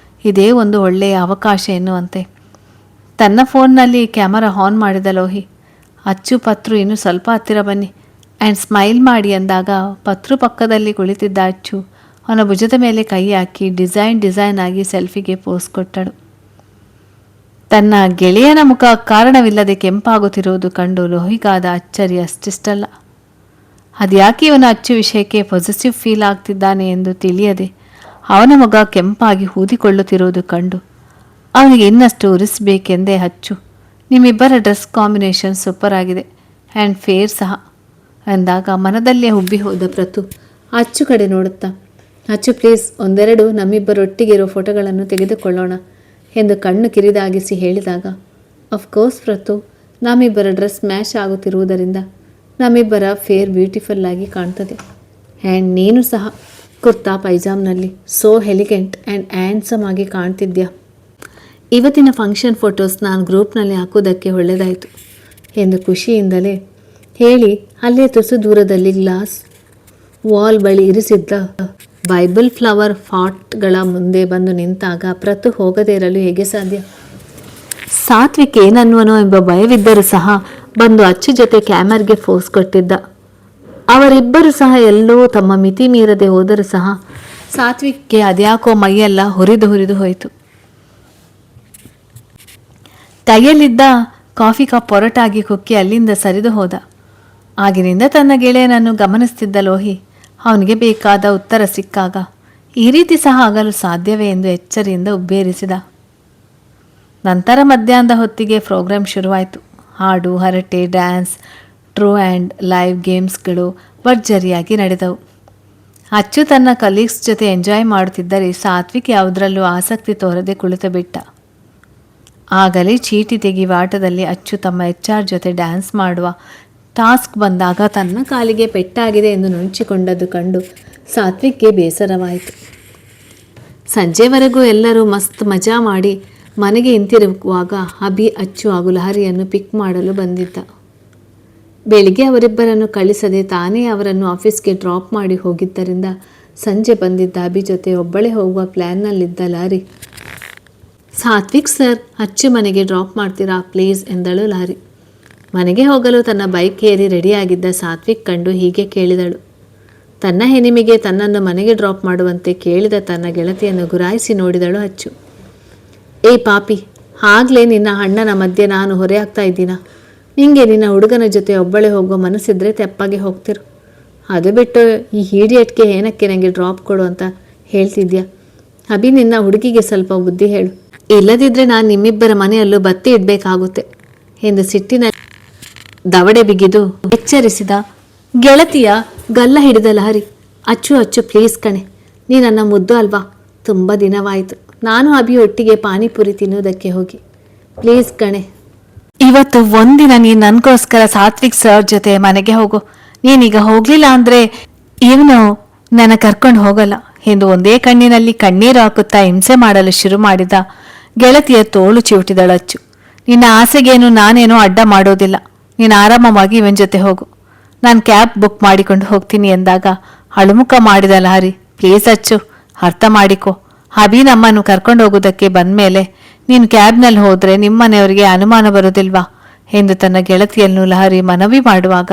ಇದೇ ಒಂದು ಒಳ್ಳೆಯ ಅವಕಾಶ ಎನ್ನುವಂತೆ ತನ್ನ ಫೋನ್ನಲ್ಲಿ ಕ್ಯಾಮರಾ ಆನ್ ಮಾಡಿದ ಲೋಹಿ. ಅಚ್ಚು, ಪತ್ರು ಇನ್ನು ಸ್ವಲ್ಪ ಹತ್ತಿರ ಬನ್ನಿ ಆ್ಯಂಡ್ ಸ್ಮೈಲ್ ಮಾಡಿ ಎಂದಾಗ ಪತ್ರು ಪಕ್ಕದಲ್ಲಿ ಕುಳಿತಿದ್ದ ಅಚ್ಚು ಅವನ ಭುಜದ ಮೇಲೆ ಕೈ ಹಾಕಿ ಡಿಸೈನ್ ಆಗಿ ಸೆಲ್ಫಿಗೆ ಪೋಸ್ ಕೊಟ್ಟಳು. ತನ್ನ ಗೆಳೆಯನ ಮುಖ ಕಾರಣವಿಲ್ಲದೆ ಕೆಂಪಾಗುತ್ತಿರುವುದು ಕಂಡು ಲೋಹಿಗಾದ ಅಚ್ಚರಿ ಅಷ್ಟಿಷ್ಟಲ್ಲ. ಅದ್ಯಾಕೆ ಇವನ ಅಚ್ಚು ವಿಷಯಕ್ಕೆ ಪಾಸಿಟಿವ್ ಫೀಲ್ ಆಗ್ತಿದ್ದಾನೆ ಎಂದು ತಿಳಿಯದೆ ಅವನ ಮುಖ ಕೆಂಪಾಗಿ ಊದಿಕೊಳ್ಳುತ್ತಿರುವುದು ಕಂಡು ಅವನಿಗೆ ಇನ್ನಷ್ಟು ಉರಿಸಬೇಕೆಂದೇ ಅಚ್ಚು, ನಿಮ್ಮಿಬ್ಬರ ಡ್ರೆಸ್ ಕಾಂಬಿನೇಷನ್ ಸೂಪರ್ ಆಗಿದೆ ಆ್ಯಂಡ್ ಫೇರ್ ಸಹ ಎಂದಾಗ ಮನದಲ್ಲೇ ಉಬ್ಬಿ ಹೋದ ಪ್ರತು ಅಚ್ಚು ಕಡೆ ನೋಡುತ್ತಾ, ಅಚ್ಚು ಪ್ಲೀಸ್ ಒಂದೆರಡು ನಮ್ಮಿಬ್ಬರೊಟ್ಟಿಗಿರೋ ಫೋಟೋಗಳನ್ನು ತೆಗೆದುಕೊಳ್ಳೋಣ ಎಂದು ಕಣ್ಣು ಕಿರಿದಾಗಿಸಿ ಹೇಳಿದಾಗ, ಅಫ್ಕೋರ್ಸ್ ಪ್ರತು, ನಮ್ಮಿಬ್ಬರ ಡ್ರೆಸ್ ಮ್ಯಾಚ್ ಆಗುತ್ತಿರುವುದರಿಂದ ನಮ್ಮಿಬ್ಬರ ಫೇರ್ ಬ್ಯೂಟಿಫುಲ್ ಆಗಿ ಕಾಣ್ತದೆ ಆ್ಯಂಡ್ ನೀನು ಸಹ ಕುರ್ತಾ ಪೈಜಾಮ್ನಲ್ಲಿ ಸೋ ಎಲಿಗೆಂಟ್ ಆ್ಯಂಡ್ ಹ್ಯಾಂಡ್ಸಮ್ ಆಗಿ ಕಾಣ್ತಿದ್ಯಾ. ಇವತ್ತಿನ ಫಂಕ್ಷನ್ ಫೋಟೋಸ್ ನಾನು ಗ್ರೂಪ್ನಲ್ಲಿ ಹಾಕೋದಕ್ಕೆ ಒಳ್ಳೆಯದಾಯಿತು ಎಂದು ಖುಷಿಯಿಂದಲೇ ಹೇಳಿ ಅಲ್ಲೇ ತುಸು ದೂರದಲ್ಲಿ ಗ್ಲಾಸ್ ವಾಲ್ ಬಳಿ ಇರಿಸಿದ್ದ ಬೈಬಲ್ ಫ್ಲವರ್ ಪಾಟ್ಗಳ ಮುಂದೆ ಬಂದು ನಿಂತಾಗ ಪ್ರತು ಹೋಗದೇ ಇರಲು ಹೇಗೆ ಸಾಧ್ಯ. ಸಾತ್ವಿಕ್ ಏನನ್ನುವನೋ ಎಂಬ ಭಯವಿದ್ದರೂ ಸಹ ಬಂದು ಅಚ್ಚು ಜೊತೆ ಕ್ಯಾಮರ್ಗೆ ಫೋಸ್ ಕೊಟ್ಟಿದ್ದ. ಅವರಿಬ್ಬರು ಸಹ ಎಲ್ಲೋ ತಮ್ಮ ಮಿತಿ ಮೀರದೆ ಹೋದರೂ ಸಹ ಸಾತ್ವಿಕ್ಗೆ ಅದ್ಯಾಕೋ ಮೈಯೆಲ್ಲ ಹುರಿದು ಹೋಯಿತು. ಕೈಯಲ್ಲಿದ್ದ ಕಾಫಿ ಕಪ್ ಹೊರಟಾಗಿ ಕುಕ್ಕಿ ಅಲ್ಲಿಂದ ಸರಿದು ಹೋದ. ಆಗಿನಿಂದ ತನ್ನ ಗೆಳೆಯನನ್ನು ಗಮನಿಸ್ತಿದ್ದ ಲೋಹಿ ಅವನಿಗೆ ಬೇಕಾದ ಉತ್ತರ ಸಿಕ್ಕಾಗ ಈ ರೀತಿ ಸಹ ಆಗಲು ಸಾಧ್ಯವೇ ಎಂದು ಎಚ್ಚರಿಯಿಂದ ಉಬ್ಬೇರಿಸಿದ. ನಂತರ ಮಧ್ಯಾಹ್ನದ ಹೊತ್ತಿಗೆ ಪ್ರೋಗ್ರಾಮ್ ಶುರುವಾಯಿತು. ಹಾಡು, ಹರಟೆ, ಡ್ಯಾನ್ಸ್, ಟ್ರೂ ಆ್ಯಂಡ್ ಲೈವ್ ಗೇಮ್ಸ್ಗಳು ಭರ್ಜರಿಯಾಗಿ ನಡೆದವು. ಅಚ್ಚು ತನ್ನ ಕಲೀಗ್ಸ್ ಜೊತೆ ಎಂಜಾಯ್ ಮಾಡುತ್ತಿದ್ದರೆ ಸಾತ್ವಿಕ್ ಯಾವುದರಲ್ಲೂ ಆಸಕ್ತಿ ತೋರದೆ ಕುಳಿತು ಬಿಟ್ಟ. ಆಗಲೇ ಚೀಟಿ ತೆಗೆಯುವ ಆಟದಲ್ಲಿ ಅಚ್ಚು ತಮ್ಮ HR ಜೊತೆ ಡ್ಯಾನ್ಸ್ ಮಾಡುವ ಟಾಸ್ಕ್ ಬಂದಾಗ ತನ್ನ ಕಾಲಿಗೆ ಪೆಟ್ಟಾಗಿದೆ ಎಂದು ನುಣುಚಿಕೊಂಡದ್ದು ಕಂಡು ಸಾತ್ವಿಕ್ಗೆ ಬೇಸರವಾಯಿತು. ಸಂಜೆವರೆಗೂ ಎಲ್ಲರೂ ಮಸ್ತ್ ಮಜಾ ಮಾಡಿ ಮನೆಗೆ ಹಿಂತಿರುಗುವಾಗ ಅಭಿ, ಅಚ್ಚು ಹಾಗೂ ಲಹರಿಯನ್ನು ಪಿಕ್ ಮಾಡಲು ಬಂದಿದ್ದ. ಬೆಳಿಗ್ಗೆ ಅವರಿಬ್ಬರನ್ನು ಕಳಿಸದೆ ತಾನೇ ಅವರನ್ನು ಆಫೀಸ್ಗೆ ಡ್ರಾಪ್ ಮಾಡಿ ಹೋಗಿದ್ದರಿಂದ ಸಂಜೆ ಬಂದಿದ್ದ ಅಭಿ ಜೊತೆ ಒಬ್ಬಳೇ ಹೋಗುವ ಪ್ಲ್ಯಾನ್ನಲ್ಲಿದ್ದ ಲಹರಿ. ಸಾತ್ವಿಕ್ ಸರ್, ಅಚ್ಚು ಮನೆಗೆ ಡ್ರಾಪ್ ಮಾಡ್ತೀರಾ ಪ್ಲೀಸ್ ಎಂದಳು ಲಹರಿ. ಮನೆಗೆ ಹೋಗಲು ತನ್ನ ಬೈಕ್ ಏರಿ ರೆಡಿಯಾಗಿದ್ದ ಸಾತ್ವಿಕ್ ಕಂಡು ಹೀಗೆ ಕೇಳಿದಳು. ತನ್ನ ಹೆನಿಮಿಗೆ ತನ್ನನ್ನು ಮನೆಗೆ ಡ್ರಾಪ್ ಮಾಡುವಂತೆ ಕೇಳಿದ ತನ್ನ ಗೆಳತಿಯನ್ನು ಗುರಾಯಿಸಿ ನೋಡಿದಳು ಅಚ್ಚು. ಏ ಪಾಪಿ, ಆಗಲೇ ನಿನ್ನ ಅಣ್ಣನ ಮಧ್ಯೆ ನಾನು ಹೊರೆಯಾಗ್ತಾ ಇದ್ದೀನಾ? ನಿಂಗೆ ನಿನ್ನ ಹುಡುಗನ ಜೊತೆ ಒಬ್ಬಳೇ ಹೋಗೋ ಮನಸ್ಸಿದ್ರೆ ತೆಪ್ಪಾಗೆ ಹೋಗ್ತಿರು. ಅದು ಬಿಟ್ಟು ಈ ಹೀಡಿಯಟ್ಗೆ ಏನಕ್ಕೆ ನನಗೆ ಡ್ರಾಪ್ ಕೊಡು ಅಂತ ಹೇಳ್ತಿದ್ಯಾ? ಅಭಿ, ನಿನ್ನ ಹುಡುಗಿಗೆ ಸ್ವಲ್ಪ ಬುದ್ಧಿ ಹೇಳು, ಇಲ್ಲದಿದ್ದರೆ ನಾನು ನಿಮ್ಮಿಬ್ಬರ ಮನೆಯಲ್ಲೂ ಬತ್ತಿ ಇಡಬೇಕಾಗುತ್ತೆ ಎಂದು ಸಿಟ್ಟಿನ ದವಡೆ ಬಿಗಿದು ಎಚ್ಚರಿಸಿದ. ಗೆಳತಿಯ ಗಲ್ಲ ಹಿಡಿದ ಲಹರಿ, ಅಚ್ಚು ಪ್ಲೀಸ್ ಕಣೆ, ನೀ ನನ್ನ ಮುದ್ದು ಅಲ್ವಾ? ತುಂಬ ದಿನವಾಯಿತು ನಾನು ಅಭಿ ಒಟ್ಟಿಗೆ ಪಾನಿಪುರಿ ತಿನ್ನೋದಕ್ಕೆ ಹೋಗಿ, ಪ್ಲೀಸ್ ಕಣೆ. ಇವತ್ತು ಒಂದಿನ ನೀನು ನನಗೋಸ್ಕರ ಸಾತ್ವಿಕ್ ಸರ್ ಜೊತೆ ಮನೆಗೆ ಹೋಗು. ನೀನೀಗ ಹೋಗಲಿಲ್ಲ ಅಂದರೆ ಇವನು ನನ್ನ ಕರ್ಕೊಂಡು ಹೋಗಲ್ಲ ಎಂದು ಒಂದೇ ಕಣ್ಣಿನಲ್ಲಿ ಕಣ್ಣೀರು ಹಾಕುತ್ತಾ ಹಿಂಸೆ ಮಾಡಲು ಶುರು ಮಾಡಿದ ಗೆಳತಿಯ ತೋಳು ಚಿವುಟಿದಳು ಅಚ್ಚು. ನಿನ್ನ ಆಸೆಗೇನು ನಾನೇನೋ ಅಡ್ಡ ಮಾಡೋದಿಲ್ಲ, ನೀನು ಆರಾಮವಾಗಿ ಇವನ ಜೊತೆ ಹೋಗು, ನಾನು ಕ್ಯಾಬ್ ಬುಕ್ ಮಾಡಿಕೊಂಡು ಹೋಗ್ತೀನಿ ಎಂದಾಗ ಅಳುಮುಖ ಮಾಡಿದ ಲಹರಿ, ಪ್ಲೀಸ್ ಅಚ್ಚು, ಅರ್ಥ ಮಾಡಿಕೊ. ಅಭಿ ನಮ್ಮನ್ನು ಕರ್ಕೊಂಡು ಹೋಗೋದಕ್ಕೆ ಬಂದಮೇಲೆ ನೀನು ಕ್ಯಾಬ್ನಲ್ಲಿ ಹೋದರೆ ನಿಮ್ಮನೆಯವರಿಗೆ ಅನುಮಾನ ಬರೋದಿಲ್ವಾ ಎಂದು ತನ್ನ ಗೆಳತಿಯನ್ನು ಲಹರಿ ಮನವಿ ಮಾಡುವಾಗ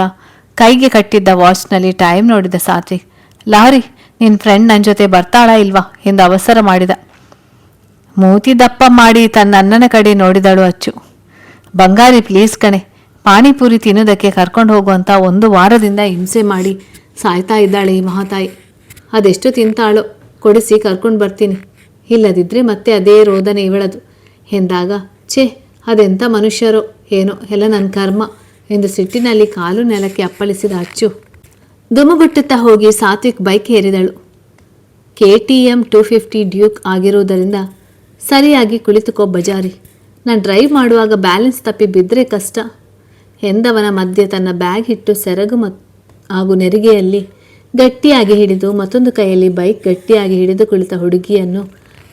ಕೈಗೆ ಕಟ್ಟಿದ್ದ ವಾಚ್ನಲ್ಲಿ ಟೈಮ್ ನೋಡಿದ ಸಾತ್ವಿಕ್, ಲಹರಿ, ನಿನ್ನ ಫ್ರೆಂಡ್ ನನ್ನ ಜೊತೆ ಬರ್ತಾಳಾ ಇಲ್ವಾ ಎಂದು ಅವಸರ ಮಾಡಿದ. ಮೂತಿ ದಪ್ಪ ಮಾಡಿ ತನ್ನ ಅಣ್ಣನ ಕಡೆ ನೋಡಿದಳು ಅಚ್ಚು. ಬಂಗಾರಿ, ಪ್ಲೀಸ್ ಕಣೆ, ಪಾನಿಪುರಿ ತಿನ್ನೋದಕ್ಕೆ ಕರ್ಕೊಂಡು ಹೋಗುವಂತ 1 ವಾರದಿಂದ ಹಿಂಸೆ ಮಾಡಿ ಸಾಯ್ತಾ ಇದ್ದಾಳೆ ಈ ಮಹಾತಾಯಿ. ಅದೆಷ್ಟು ತಿಂತಾಳೋ, ಕೊಡಿಸಿ ಕರ್ಕೊಂಡು ಬರ್ತೀನಿ, ಇಲ್ಲದಿದ್ದರೆ ಮತ್ತೆ ಅದೇ ರೋದನೆ ಇವಳದು ಎಂದಾಗ, ಛೇ, ಅದೆಂಥ ಮನುಷ್ಯರೋ ಏನೋ, ಎಲ್ಲ ನನ್ನ ಕರ್ಮ ಎಂದು ಸಿಟ್ಟಿನಲ್ಲಿ ಕಾಲು ನೆಲಕ್ಕೆ ಅಪ್ಪಳಿಸಿದ ಅಚ್ಚು ದುಮುಗುಟ್ಟುತ್ತಾ ಹೋಗಿ ಸಾತ್ವಿಕ್ ಬೈಕ್ ಏರಿದಳು. KTM 250 ಡ್ಯೂಕ್ ಆಗಿರುವುದರಿಂದ ಸರಿಯಾಗಿ ಕುಳಿತುಕೋ ಬಜಾರಿ, ನಾನು ಡ್ರೈವ್ ಮಾಡುವಾಗ ಬ್ಯಾಲೆನ್ಸ್ ತಪ್ಪಿ ಬಿದ್ದರೆ ಕಷ್ಟ ಎಂದವನ ಮಧ್ಯೆ ತನ್ನ ಬ್ಯಾಗ್ ಇಟ್ಟು ಸೆರಗು ಹಾಗೂ ನೆರಿಗೆಯಲ್ಲಿ ಗಟ್ಟಿಯಾಗಿ ಹಿಡಿದು ಮತ್ತೊಂದು ಕೈಯಲ್ಲಿ ಬೈಕ್ ಗಟ್ಟಿಯಾಗಿ ಹಿಡಿದು ಕುಳಿತ ಹುಡುಗಿಯನ್ನು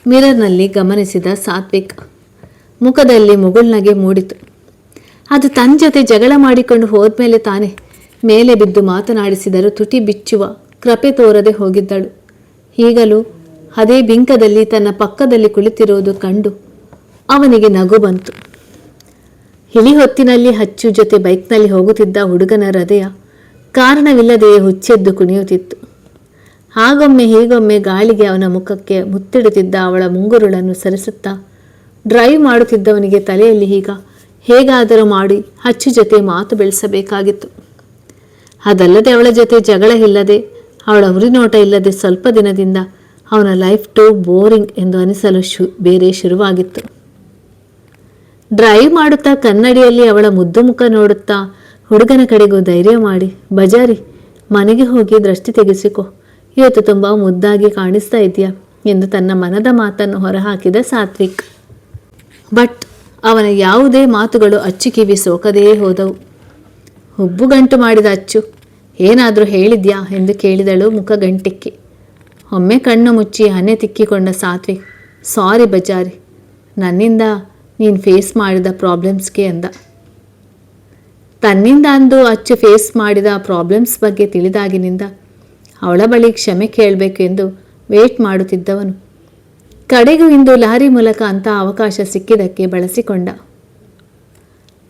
ಮಿರರ್ನಲ್ಲಿ ಗಮನಿಸಿದ ಸಾತ್ವಿಕ್ ಮುಖದಲ್ಲಿ ಮುಗುಳ್ನಗೆ ಮೂಡಿತು. ಅದು ತನ್ನ ಜೊತೆ ಜಗಳ ಮಾಡಿಕೊಂಡು ಹೋದ್ಮೇಲೆ ತಾನೇ ಮೇಲೆ ಬಿದ್ದು ಮಾತನಾಡಿಸಿದರೂ ತುಟಿ ಬಿಚ್ಚುವ ಕೃಪೆ ತೋರದೆ ಹೋಗಿದ್ದಳು. ಈಗಲೂ ಅದೇ ಬಿಂಕದಲ್ಲಿ ತನ್ನ ಪಕ್ಕದಲ್ಲಿ ಕುಳಿತಿರುವುದು ಕಂಡು ಅವನಿಗೆ ನಗು ಬಂತು. ಇಳಿ ಹೊತ್ತಿನಲ್ಲಿ ಅಚ್ಚು ಜೊತೆ ಬೈಕ್ನಲ್ಲಿ ಹೋಗುತ್ತಿದ್ದ ಹುಡುಗನ ಹೃದಯ ಕಾರಣವಿಲ್ಲದೆಯೇ ಹುಚ್ಚೆದ್ದು ಕುಣಿಯುತ್ತಿತ್ತು. ಹಾಗೊಮ್ಮೆ ಹೀಗೊಮ್ಮೆ ಗಾಳಿಗೆ ಅವನ ಮುಖಕ್ಕೆ ಮುತ್ತಿಡುತ್ತಿದ್ದ ಅವಳ ಮುಂಗುರುಳನ್ನು ಸರಿಸುತ್ತಾ ಡ್ರೈವ್ ಮಾಡುತ್ತಿದ್ದವನಿಗೆ ತಲೆಯಲ್ಲಿ ಈಗ ಹೇಗಾದರೂ ಮಾಡಿ ಅಚ್ಚು ಜೊತೆ ಮಾತು ಬೆಳೆಸಬೇಕಾಗಿತ್ತು. ಅದಲ್ಲದೆ ಅವಳ ಜೊತೆ ಜಗಳ ಇಲ್ಲದೆ, ಅವಳ ಹುರಿನೋಟ ಇಲ್ಲದೆ ಸ್ವಲ್ಪ ದಿನದಿಂದ ಅವನ ಲೈಫ್ ಟು ಬೋರಿಂಗ್ ಎಂದು ಅನಿಸಲು ಬೇರೆ ಶುರುವಾಗಿತ್ತು. ಡ್ರೈವ್ ಮಾಡುತ್ತಾ ಕನ್ನಡಿಯಲ್ಲಿ ಅವಳ ಮುದ್ದು ಮುಖ ನೋಡುತ್ತಾ ಹುಡುಗನ ಕಡೆಗೂ ಧೈರ್ಯ ಮಾಡಿ, ಬಜಾರಿ, ಮನೆಗೆ ಹೋಗಿ ದೃಷ್ಟಿ ತೆಗೆಸಿಕೊ, ಇವತ್ತು ತುಂಬ ಮುದ್ದಾಗಿ ಕಾಣಿಸ್ತಾ ಇದೆಯಾ ಎಂದು ತನ್ನ ಮನದ ಮಾತನ್ನು ಹೊರಹಾಕಿದ ಸಾತ್ವಿಕ್. ಬಟ್ ಅವನ ಯಾವುದೇ ಮಾತುಗಳು ಅಚ್ಚು ಕಿವಿ ಸೋಕದೇ ಹೋದವು. ಹುಬ್ಬುಗಂಟು ಮಾಡಿದ ಅಚ್ಚು, ಏನಾದರೂ ಹೇಳಿದ್ಯಾ ಎಂದು ಕೇಳಿದಳು ಮುಖಗಂಟಿಕ್ಕಿ. ಒಮ್ಮೆ ಕಣ್ಣು ಮುಚ್ಚಿ ಹಣೆ ತಿಕ್ಕಿಕೊಂಡ ಸಾತ್ವಿಕ್, ಸಾರಿ ಬಜಾರಿ, ನನ್ನಿಂದ ನೀನು ಫೇಸ್ ಮಾಡಿದ ಪ್ರಾಬ್ಲಮ್ಸ್ಗೆ ಎಂದ. ತನ್ನಿಂದ ಅಂದು ಅಚ್ಚು ಫೇಸ್ ಮಾಡಿದ ಪ್ರಾಬ್ಲಮ್ಸ್ ಬಗ್ಗೆ ತಿಳಿದಾಗಿನಿಂದ ಅವಳ ಬಳಿ ಕ್ಷಮೆ ಕೇಳಬೇಕು ಎಂದು ವೇಟ್ ಮಾಡುತ್ತಿದ್ದವನು ಕಡೆಗೂ ಇಂದು ಲಹರಿ ಮೂಲಕ ಅಂಥ ಅವಕಾಶ ಸಿಕ್ಕಿದ್ದಕ್ಕೆ ಬಳಸಿಕೊಂಡ.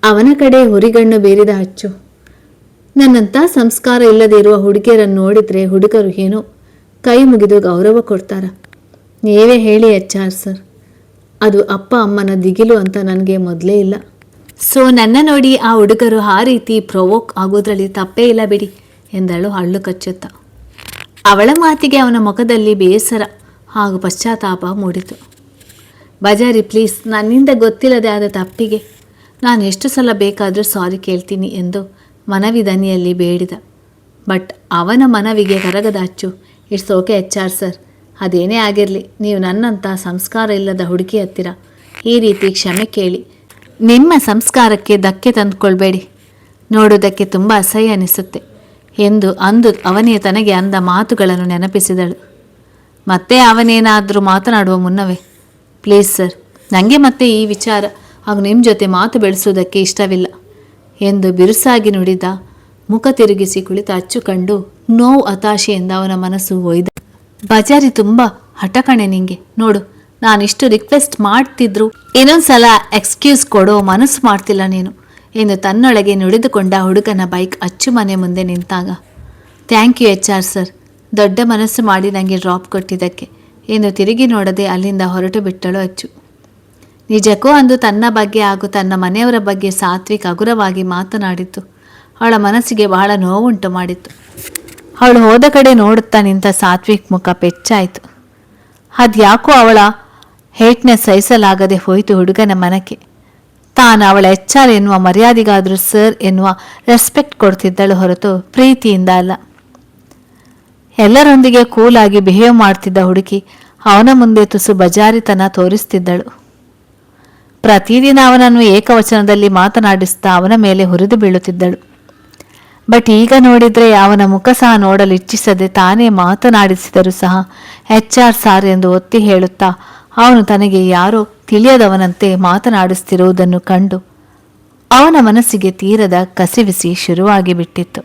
ಅವನ ಕಡೆ ಹುರಿಗಣ್ಣು ಬೀರಿದ ಅಚ್ಚು, ನನ್ನಂಥ ಸಂಸ್ಕಾರ ಇಲ್ಲದೆ ಇರುವ ಹುಡುಗಿಯರನ್ನು ನೋಡಿದರೆ ಹುಡುಗರು ಏನೋ ಕೈ ಮುಗಿದು ಗೌರವ ಕೊಡ್ತಾರ. ನೀವೇ ಹೇಳಿ HR ಸರ್, ಅದು ಅಪ್ಪ ಅಮ್ಮನ ದಿಗಿಲು ಅಂತ ನನಗೆ ಮೊದಲೇ ಇಲ್ಲ. ಸೊ ನನ್ನ ನೋಡಿ ಆ ಹುಡುಗರು ಆ ರೀತಿ ಪ್ರೊವೋಕ್ ಆಗೋದ್ರಲ್ಲಿ ತಪ್ಪೇ ಇಲ್ಲ ಬಿಡಿ ಎಂದಳು ಹಳ್ಳು ಕಚ್ಚುತ್ತಾ. ಅವಳ ಮಾತಿಗೆ ಅವನ ಮುಖದಲ್ಲಿ ಬೇಸರ ಹಾಗೂ ಪಶ್ಚಾತ್ತಾಪ ಮೂಡಿತು. ಬಜಾರಿ, ಪ್ಲೀಸ್, ನನ್ನಿಂದ ಗೊತ್ತಿಲ್ಲದೆ ಆದ ತಪ್ಪಿಗೆ ನಾನು ಎಷ್ಟು ಸಲ ಬೇಕಾದರೂ ಸಾರಿ ಕೇಳ್ತೀನಿ ಎಂದು ಮನವಿ ದನಿಯಲ್ಲಿ ಬೇಡಿದ. ಬಟ್ ಅವನ ಮನವಿಗೆ ಕರಗದ ಅಚ್ಚು, ಇಟ್ಸ್ ಓಕೆ HR ಸರ್, ಅದೇನೇ ಆಗಿರಲಿ, ನೀವು ನನ್ನಂಥ ಸಂಸ್ಕಾರ ಇಲ್ಲದ ಹುಡುಗಿ ಹತ್ತಿರ ಈ ರೀತಿ ಕ್ಷಮೆ ಕೇಳಿ ನಿಮ್ಮ ಸಂಸ್ಕಾರಕ್ಕೆ ಧಕ್ಕೆ ತಂದುಕೊಳ್ಬೇಡಿ, ನೋಡೋದಕ್ಕೆ ತುಂಬ ಅಸಹ್ಯ ಅನಿಸುತ್ತೆ ಎಂದು ಅಂದು ಅವನೇ ತನಗೆ ಅಂದ ಮಾತುಗಳನ್ನು ನೆನಪಿಸಿದಳು. ಮತ್ತೆ ಅವನೇನಾದರೂ ಮಾತನಾಡುವ ಮುನ್ನವೇ, ಪ್ಲೀಸ್ ಸರ್, ನನಗೆ ಮತ್ತೆ ಈ ವಿಚಾರ ಹಾಗೂ ನಿಮ್ಮ ಜೊತೆ ಮಾತು ಬೆಳೆಸುವುದಕ್ಕೆ ಇಷ್ಟವಿಲ್ಲ ಎಂದು ಬಿರುಸಾಗಿ ನುಡಿದ. ಮುಖ ತಿರುಗಿಸಿ ಕುಳಿತ ಅಚ್ಚು ಕಂಡು ನೋವು ಹತಾಶೆಯಿಂದ ಅವನ ಮನಸ್ಸು ಒಯ್ದ. ಬಜಾರಿ, ತುಂಬ ಹಠಕಣೆ ನಿಂಗೆ, ನೋಡು, ನಾನಿಷ್ಟು ರಿಕ್ವೆಸ್ಟ್ ಮಾಡ್ತಿದ್ರು ಇನ್ನೊಂದ್ಸಲ ಎಕ್ಸ್ಕ್ಯೂಸ್ ಕೊಡೋ ಮನಸ್ಸು ಮಾಡ್ತಿಲ್ಲ ನೀನು ಎಂದು ತನ್ನೊಳಗೆ ನುಡಿದುಕೊಂಡ ಹುಡುಗನ ಬೈಕ್ ಅಚ್ಚು ಮನೆ ಮುಂದೆ ನಿಂತಾಗ, ಥ್ಯಾಂಕ್ ಯು HR ಸರ್, ದೊಡ್ಡ ಮನಸ್ಸು ಮಾಡಿ ನನಗೆ ಡ್ರಾಪ್ ಕೊಟ್ಟಿದ್ದಕ್ಕೆ ಎಂದು ತಿರುಗಿ ನೋಡದೆ ಅಲ್ಲಿಂದ ಹೊರಟು ಬಿಟ್ಟಳು ಅಚ್ಚು. ನಿಜಕ್ಕೂ ಅಂದು ತನ್ನ ಬಗ್ಗೆ ಹಾಗೂ ತನ್ನ ಮನೆಯವರ ಬಗ್ಗೆ ಸಾತ್ವಿಕ್ ಹಗುರವಾಗಿ ಮಾತನಾಡಿದ್ದು ಅವಳ ಮನಸ್ಸಿಗೆ ಬಹಳ ನೋವುಂಟು ಮಾಡಿತ್ತು. ಅವಳು ಹೋದ ಕಡೆ ನೋಡುತ್ತಾ ನಿಂತ ಸಾತ್ವಿಕ್ ಮುಖ ಪೆಚ್ಚಾಯಿತು. ಅದ್ಯಾಕೋ ಅವಳ ಹೇಟ್ನೆಸ್ ಸಹಿಸಲಾಗದೆ ಹೋಯಿತು ಹುಡುಗನ ಮನಕ್ಕೆ. ತಾನು ಅವಳ HR ಎನ್ನುವ ಮರ್ಯಾದೆಗಾದರೂ ಸರ್ ಎನ್ನುವ ರೆಸ್ಪೆಕ್ಟ್ ಕೊಡ್ತಿದ್ದಳು ಹೊರತು ಪ್ರೀತಿಯಿಂದ ಅಲ್ಲ. ಎಲ್ಲರೊಂದಿಗೆ ಕೂಲಾಗಿ ಬಿಹೇವ್ ಮಾಡ್ತಿದ್ದ ಹುಡುಗಿ ಅವನ ಮುಂದೆ ತುಸು ಬಜಾರಿತನ ತೋರಿಸ್ತಿದ್ದಳು. ಪ್ರತಿದಿನ ಅವನನ್ನು ಏಕವಚನದಲ್ಲಿ ಮಾತನಾಡಿಸ್ತಾ ಅವನ ಮೇಲೆ ಹುರಿದು ಬೀಳುತ್ತಿದ್ದಳು. ಬಟ್ ಈಗ ನೋಡಿದರೆ ಅವನ ಮುಖ ಸಹ ನೋಡಲು ಇಚ್ಛಿಸದೆ ತಾನೇ ಮಾತನಾಡಿಸಿದರೂ ಸಹ HR ಸಾರ್ ಎಂದು ಒತ್ತಿ ಹೇಳುತ್ತಾ ಅವನು ತನಗೆ ಯಾರೋ ತಿಳಿಯದವನಂತೆ ಮಾತನಾಡಿಸ್ತಿರುವುದನ್ನು ಕಂಡು ಅವನ ಮನಸ್ಸಿಗೆ ತೀರದ ಕಸಿವಿಸಿ ಶುರುವಾಗಿ ಬಿಟ್ಟಿತ್ತು.